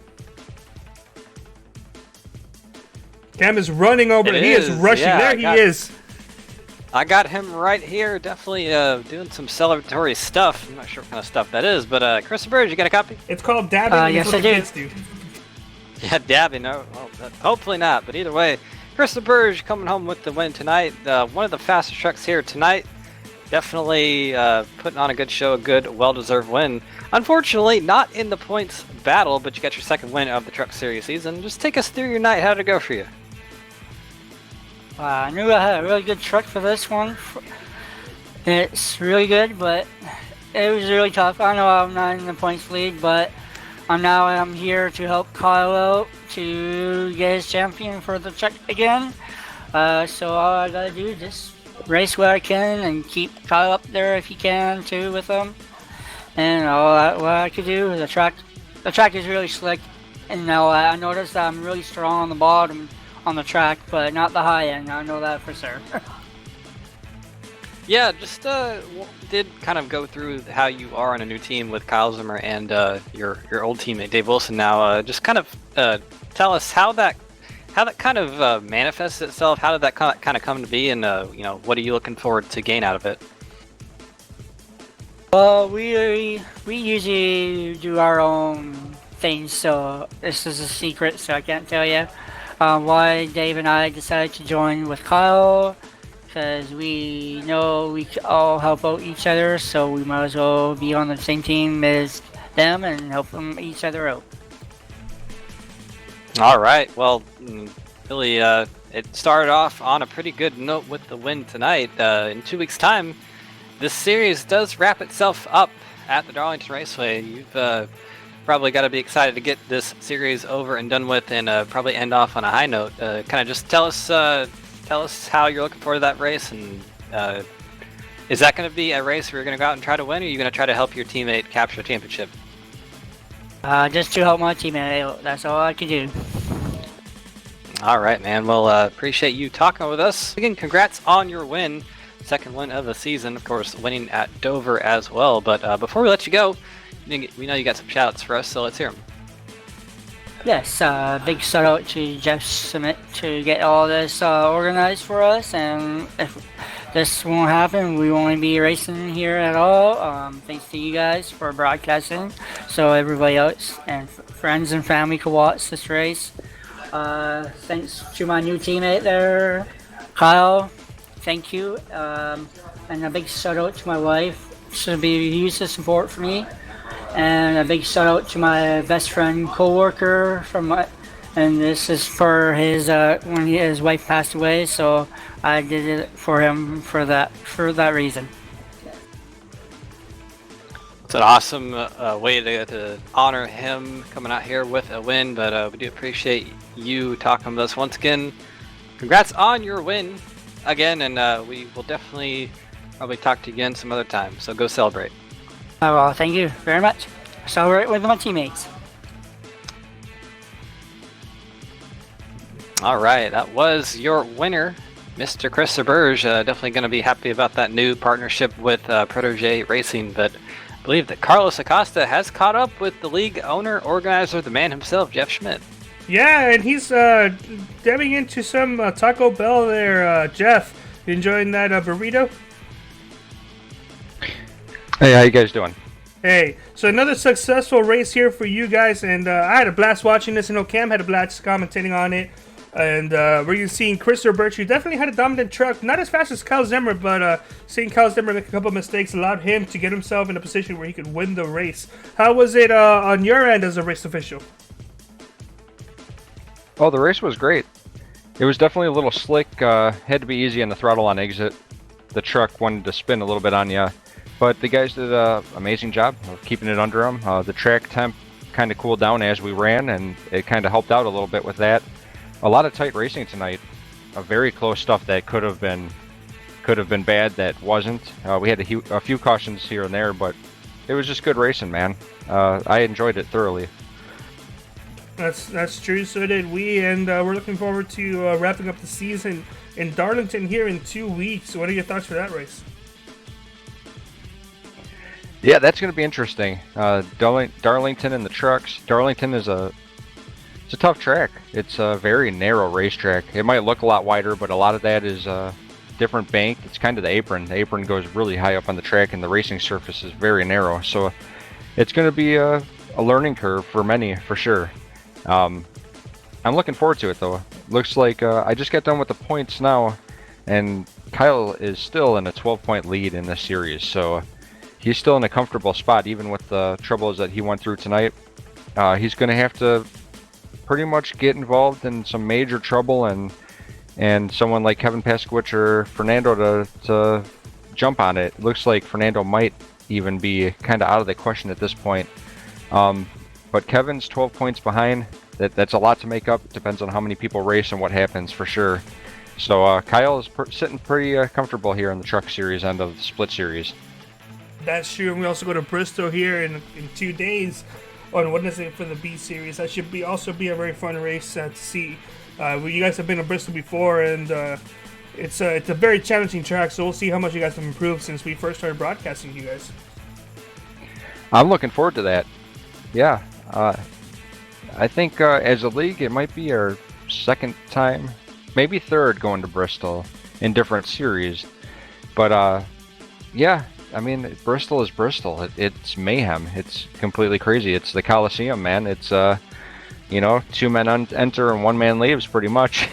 Cam is running over. He is rushing. Yeah, he is. I got him right here, definitely doing some celebratory stuff. I'm not sure what kind of stuff that is, but Chris Roberge, you got a copy? It's called dabbing. Yes, I do. Yeah, dabbing. No, well, hopefully not, but either way, Chris Roberge coming home with the win tonight. One of the fastest trucks here tonight. Definitely putting on a good show, a good, well-deserved win. Unfortunately, not in the points battle, but you got your second win of the Truck Series season. Just take us through your night. How did it go for you? I knew I had a really good truck for this one. It's really good, but it was really tough. I know I'm not in the points lead, but I'm here to help Kyle out to get his champion for the truck again. So all I gotta do is just race where I can and keep Kyle up there if he can too with him. And what I could do is the track is really slick, and now I noticed that I'm really strong on the bottom on the track, but not the high end. I know that for sure. Yeah, just did kind of go through how you are on a new team with Kyle Zimmer and your old teammate Dave Wilson. Now, just kind of tell us how that kind of manifests itself. How did that kind of come to be, and what are you looking forward to gain out of it? Well, we usually do our own things, so this is a secret, so I can't tell you why Dave and I decided to join with Kyle, because we know we all help out each other, so we might as well be on the same team as them and help them each other out. All right, well, really, it started off on a pretty good note with the win tonight. In 2 weeks' time, this series does wrap itself up at the Darlington Raceway. You've probably got to be excited to get this series over and done with, and probably end off on a high note. Kind of just tell us how you're looking forward to that race, and is that going to be a race where you're going to go out and try to win, or are you going to try to help your teammate capture a championship? Just to help my teammate out. That's all I can do. All right, man. Well, appreciate you talking with us. Again, congrats on your win. Second win of the season, of course, winning at Dover as well. But before we let you go, we know you got some shout-outs for us, so let's hear them. Yes, big shout out to Jeff Smith to get all this organized for us, and if this won't happen, we won't be racing here at all. Thanks to you guys for broadcasting, so everybody else and friends and family could watch this race. Thanks to my new teammate there, Kyle. Thank you, and a big shout out to my wife. She'll be huge support for me. And a big shout out to my best friend, co-worker and this is for his when his wife passed away. So I did it for him for that reason. It's an awesome way to honor him coming out here with a win, but we do appreciate you talking with us once again. Congrats on your win again, and we will definitely probably talk to you again some other time, so go celebrate. Oh, well, thank you very much. Celebrate with my teammates. All right, that was your winner, Mr. Chris Burge. Definitely going to be happy about that new partnership with Protege Racing, but I believe that Carlos Acosta has caught up with the league owner, organizer, the man himself, Jeff Schmidt. Yeah, and he's dabbing into some Taco Bell there. Jeff, you enjoying that burrito? Hey, how you guys doing? Hey, so another successful race here for you guys, and I had a blast watching this. I know Cam had a blast commentating on it, and we're seeing Christopher Birch, who definitely had a dominant truck, not as fast as Kyle Zimmer, but seeing Kyle Zimmer make a couple mistakes allowed him to get himself in a position where he could win the race. How was it on your end as a race official? Oh, the race was great. It was definitely a little slick. Had to be easy on the throttle on exit. The truck wanted to spin a little bit on you, but the guys did an amazing job of keeping it under them. The track temp kind of cooled down as we ran, and it kind of helped out a little bit with that. A lot of tight racing tonight. Very close stuff that could have been bad that wasn't. We had a few cautions here and there, but it was just good racing, man. I enjoyed it thoroughly. That's true. So did we, and we're looking forward to wrapping up the season in Darlington here in 2 weeks. What are your thoughts for that race? Yeah, that's going to be interesting. Darlington and the trucks. Darlington is it's a tough track. It's a very narrow racetrack. It might look a lot wider, but a lot of that is different bank. It's kind of the apron. The apron goes really high up on the track, and the racing surface is very narrow. So it's going to be a learning curve for many, for sure. I'm looking forward to it, though. Looks like I just got done with the points now, and Kyle is still in a 12-point lead in this series. So he's still in a comfortable spot, even with the troubles that he went through tonight. He's going to have to pretty much get involved in some major trouble, and someone like Kevin Paskowicz or Fernando to jump on it. Looks like Fernando might even be kind of out of the question at this point. But Kevin's 12 points behind. That's a lot to make up. It depends on how many people race and what happens for sure. So Kyle is sitting pretty comfortable here in the truck series end of the split series. That's true, and we also go to Bristol here in 2 days on Wednesday for the B series. That should also be a very fun race to see. You guys have been to Bristol before, and it's a very challenging track. So we'll see how much you guys have improved since we first started broadcasting to you guys. I'm looking forward to that. Yeah, I think as a league, it might be our second time, maybe third, going to Bristol in different series. But yeah. I mean, Bristol is Bristol. It's mayhem. It's completely crazy. It's the Coliseum, man. It's, 2 men enter and 1 man leaves, pretty much.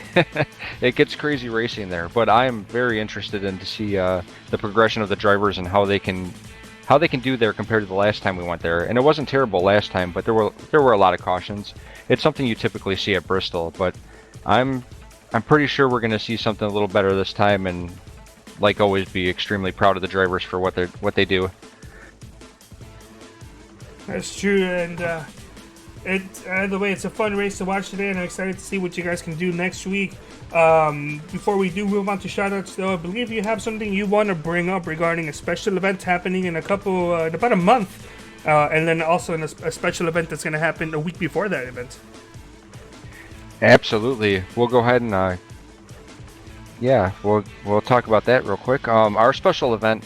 It gets crazy racing there. But I'm very interested in to see the progression of the drivers and how they can do there compared to the last time we went there. And it wasn't terrible last time, but there were a lot of cautions. It's something you typically see at Bristol, but I'm pretty sure we're going to see something a little better this time, and like always, be extremely proud of the drivers for what they do. That's true, and either way, it's a fun race to watch today, and I'm excited to see what you guys can do next week. Before we do move on to shoutouts, though, I believe you have something you want to bring up regarding a special event happening in about a month, and then also a special event that's going to happen a week before that event. Absolutely, we'll go ahead and. Yeah, we'll talk about that real quick. Our special event,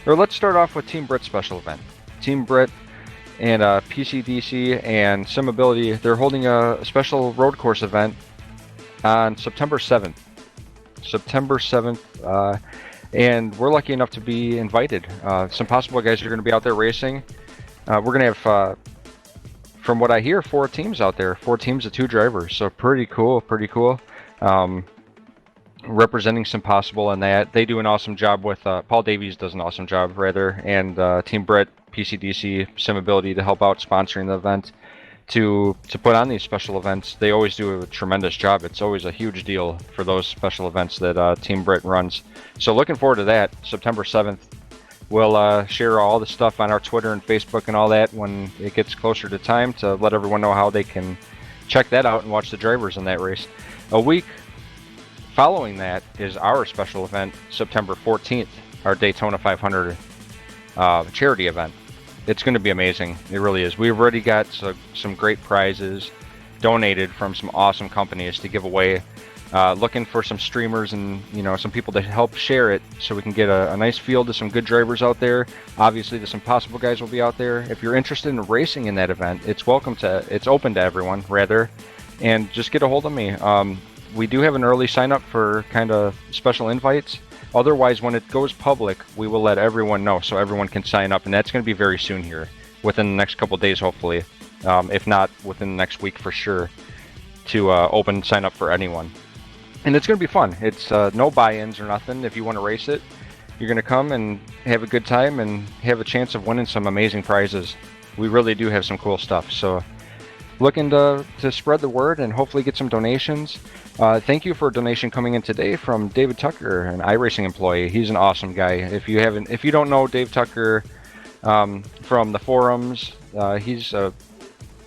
or let's start off with Team Brit's special event. Team Brit and PCDC and SimAbility, they're holding a special road course event on September 7th. And we're lucky enough to be invited. SimPossible guys are going to be out there racing. We're going to have, from what I hear, 4 teams out there. 4 teams of 2 drivers, so pretty cool. Representing SimPossible, and that they do an awesome job with Paul Davies does an awesome job rather, and Team Brit PCDC SimAbility to help out sponsoring the event, to put on these special events. They always do a tremendous job. It's always a huge deal for those special events that Team Brit runs. So looking forward to that, September 7th. We'll share all the stuff on our Twitter and Facebook and all that when it gets closer to time to let everyone know how they can check that out and watch the drivers in that race. A week following that is our special event, September 14th, our Daytona 500 charity event. It's going to be amazing. It really is. We've already got some great prizes donated from some awesome companies to give away. Looking for some streamers and some people to help share it so we can get a nice field of some good drivers out there. Obviously, the SimPossible guys will be out there. If you're interested in racing in that event, it's open to everyone, rather, and just get a hold of me. We do have an early sign up for kind of special invites. Otherwise, when it goes public, we will let everyone know so everyone can sign up, and that's going to be very soon here, within the next couple days, hopefully, if not within the next week for sure, to open sign up for anyone. And it's going to be fun. It's no buy-ins or nothing. If you want to race it, you're going to come and have a good time and have a chance of winning some amazing prizes. We really do have some cool stuff. So looking to spread the word and hopefully get some donations. Thank you for a donation coming in today from David Tucker, an iRacing employee. He's an awesome guy. If you don't know Dave Tucker from the forums, he's a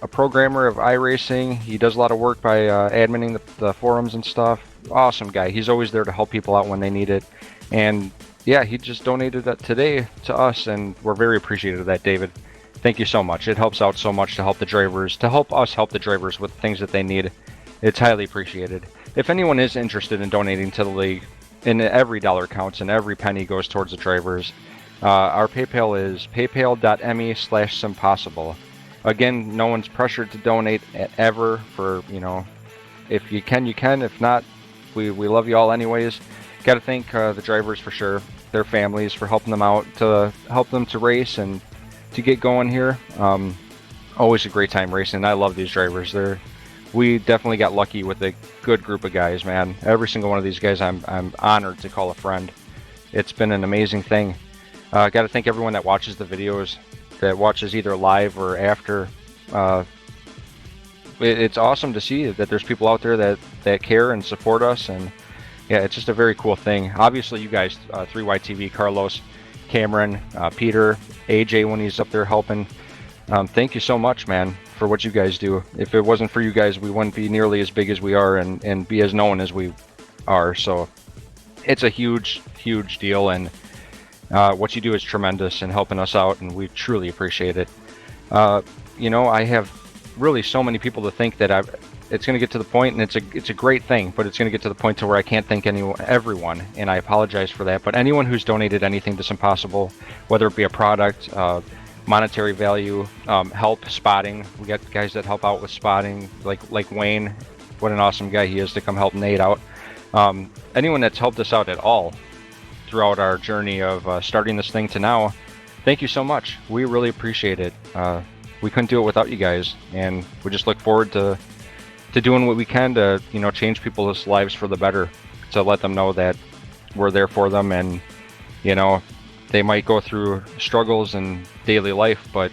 programmer of iRacing. He does a lot of work by adminning the forums and stuff. Awesome guy. He's always there to help people out when they need it. And yeah, he just donated that today to us, and we're very appreciative of that, David. Thank you so much. It helps out so much to help the drivers, to help us help the drivers with things that they need. It's highly appreciated. If anyone is interested in donating to the league, and every dollar counts and every penny goes towards the drivers, our PayPal is paypal.me/SimPossible. Again, no one's pressured to donate ever. For if you can, you can. If not, we love you all anyways. Got to thank the drivers for sure, their families for helping them out, to help them to race and to get going here. Always a great time racing. I love these drivers. We definitely got lucky with a good group of guys, man. Every single one of these guys I'm honored to call a friend. It's been an amazing thing. Got to thank everyone that watches the videos, that watches either live or after. It's awesome to see that there's people out there that care and support us, and yeah, it's just a very cool thing. Obviously, you guys, 3YTV, Carlos, Cameron, Peter, AJ when he's up there helping. Thank you so much, man, for what you guys do. If it wasn't for you guys, we wouldn't be nearly as big as we are and be as known as we are. So it's a huge, huge deal, and what you do is tremendous in helping us out, and we truly appreciate it. I have really so many people to thank that it's going to get to the point, and it's a great thing, but it's going to get to the point to where I can't thank everyone, and I apologize for that. But anyone who's donated anything to SimPossible, whether it be a product, monetary value, help spotting. We got guys that help out with spotting, like Wayne. What an awesome guy he is to come help Nate out. Anyone that's helped us out at all throughout our journey of starting this thing to now, thank you so much. We really appreciate it. We couldn't do it without you guys, and we just look forward to doing what we can to change people's lives for the better, to let them know that we're there for them. And they might go through struggles in daily life, but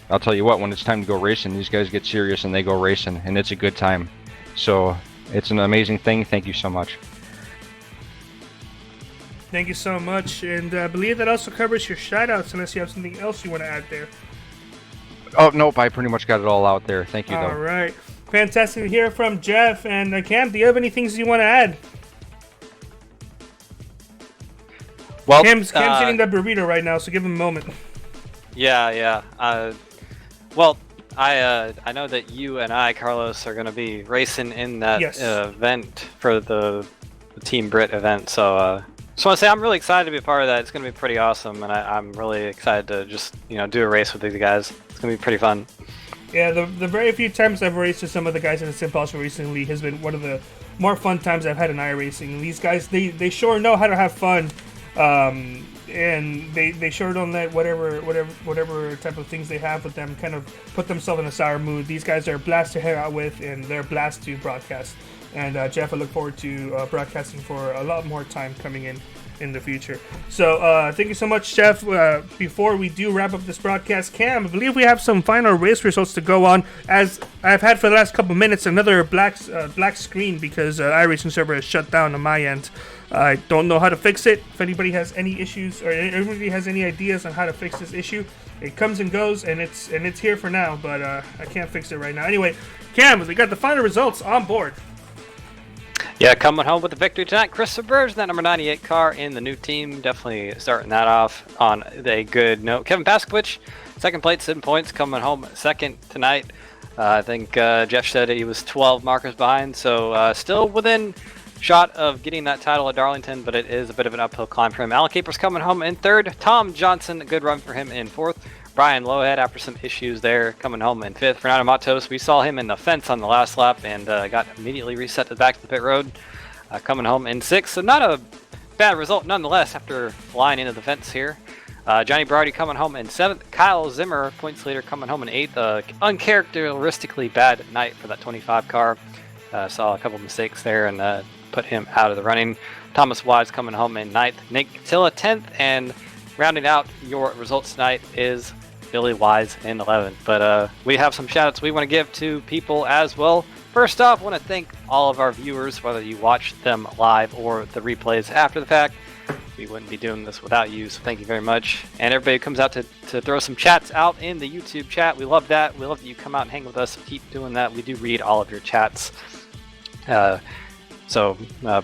I'll tell you what, when it's time to go racing, these guys get serious and they go racing, and it's a good time. So it's an amazing thing. Thank you so much. Thank you so much, and I believe that also covers your shoutouts, unless you have something else you want to add there. Oh, nope, I pretty much got it all out there. Thank you, though. All right. Fantastic to hear from Jeff. And Cam, do you have any things you want to add? Well, Cam's eating that burrito right now, so give him a moment. Yeah. I know that you and I, Carlos, are going to be racing in that event for the Team Brit event. So just want to say I'm really excited to be a part of that. It's going to be pretty awesome, and I'm really excited to just do a race with these guys. It's going to be pretty fun. Yeah, the very few times I've raced with some of the guys in the SimPossible Racing League has been one of the more fun times I've had in iRacing. These guys, they sure know how to have fun, and they sure don't let whatever type of things they have with them kind of put themselves in a sour mood. These guys are a blast to hang out with, and they're a blast to broadcast. And Jeff, I look forward to broadcasting for a lot more time coming in the future. So thank you so much, Jeff. Before we do wrap up this broadcast, Cam, I believe we have some final race results to go on. As I've had for the last couple minutes, another black screen because iRacing server is shut down on my end. I don't know how to fix it. If anybody has any issues or anybody has any ideas on how to fix this issue, it comes and goes, and it's here for now, but I can't fix it right now. Anyway, Cam, we got the final results on board. Yeah, coming home with the victory tonight, Chris Burge, that number 98 car in the new team. Definitely starting that off on a good note. Kevin Paskowicz, second place, 7 points, coming home second tonight. I think Jeff said he was 12 markers behind, so still within shot of getting that title at Darlington, but it is a bit of an uphill climb for him. Alan Capers coming home in third. Tom Johnson, good run for him in fourth. Brian Lowhead, after some issues there, coming home in fifth. Fernando Matos, we saw him in the fence on the last lap and got immediately reset to the back to the pit road, coming home in sixth. So not a bad result nonetheless after flying into the fence here. Johnny Berardi coming home in seventh. Kyle Zimmer, points leader, coming home in eighth. Uncharacteristically bad night for that 25 car. Saw a couple mistakes there and put him out of the running. Thomas Wise coming home in ninth. Nick Tilla 10th, and rounding out your results tonight is Billy Wise in 11th. But we have some shout outs we want to give to people as well. First off, I want to thank all of our viewers, whether you watch them live or the replays after the fact. We wouldn't be doing this without you, so thank you very much. And everybody who comes out to throw some chats out in the YouTube chat, we love that. We love that you come out and hang with us. Keep doing that. We do read all of your chats. So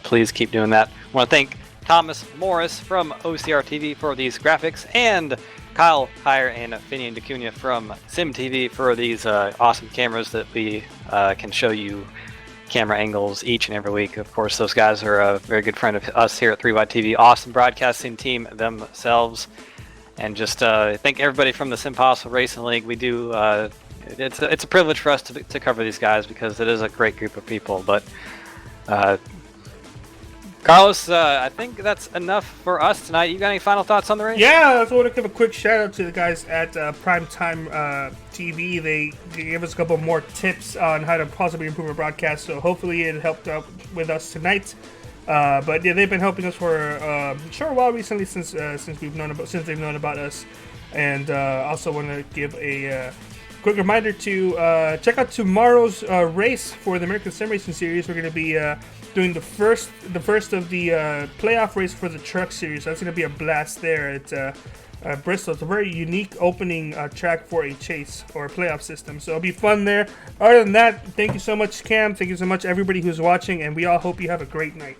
please keep doing that. I want to thank Thomas Morris from OCR TV for these graphics, and Kyle Heyer and Finian DeCunha from SimTV for these awesome cameras that we can show you camera angles each and every week. Of course, those guys are a very good friend of us here at 3Y TV. Awesome broadcasting team themselves. And just thank everybody from the SimPossible Racing League. We do, it's a privilege for us to cover these guys because it is a great group of people. But Carlos, I think that's enough for us tonight. You got any final thoughts on the race? Yeah, I just want to give a quick shout out to the guys at Primetime TV. They gave us a couple more tips on how to possibly improve our broadcast, so hopefully it helped out with us tonight. But yeah, they've been helping us for a while recently since they've known about us. And also want to give a quick reminder to check out tomorrow's race for the American Sim Racing Series. We're going to be doing the first of the playoff race for the Truck Series. That's going to be a blast there at Bristol. It's a very unique opening track for a chase or a playoff system, so it'll be fun there. Other than that, thank you so much, Cam. Thank you so much, everybody who's watching, and we all hope you have a great night.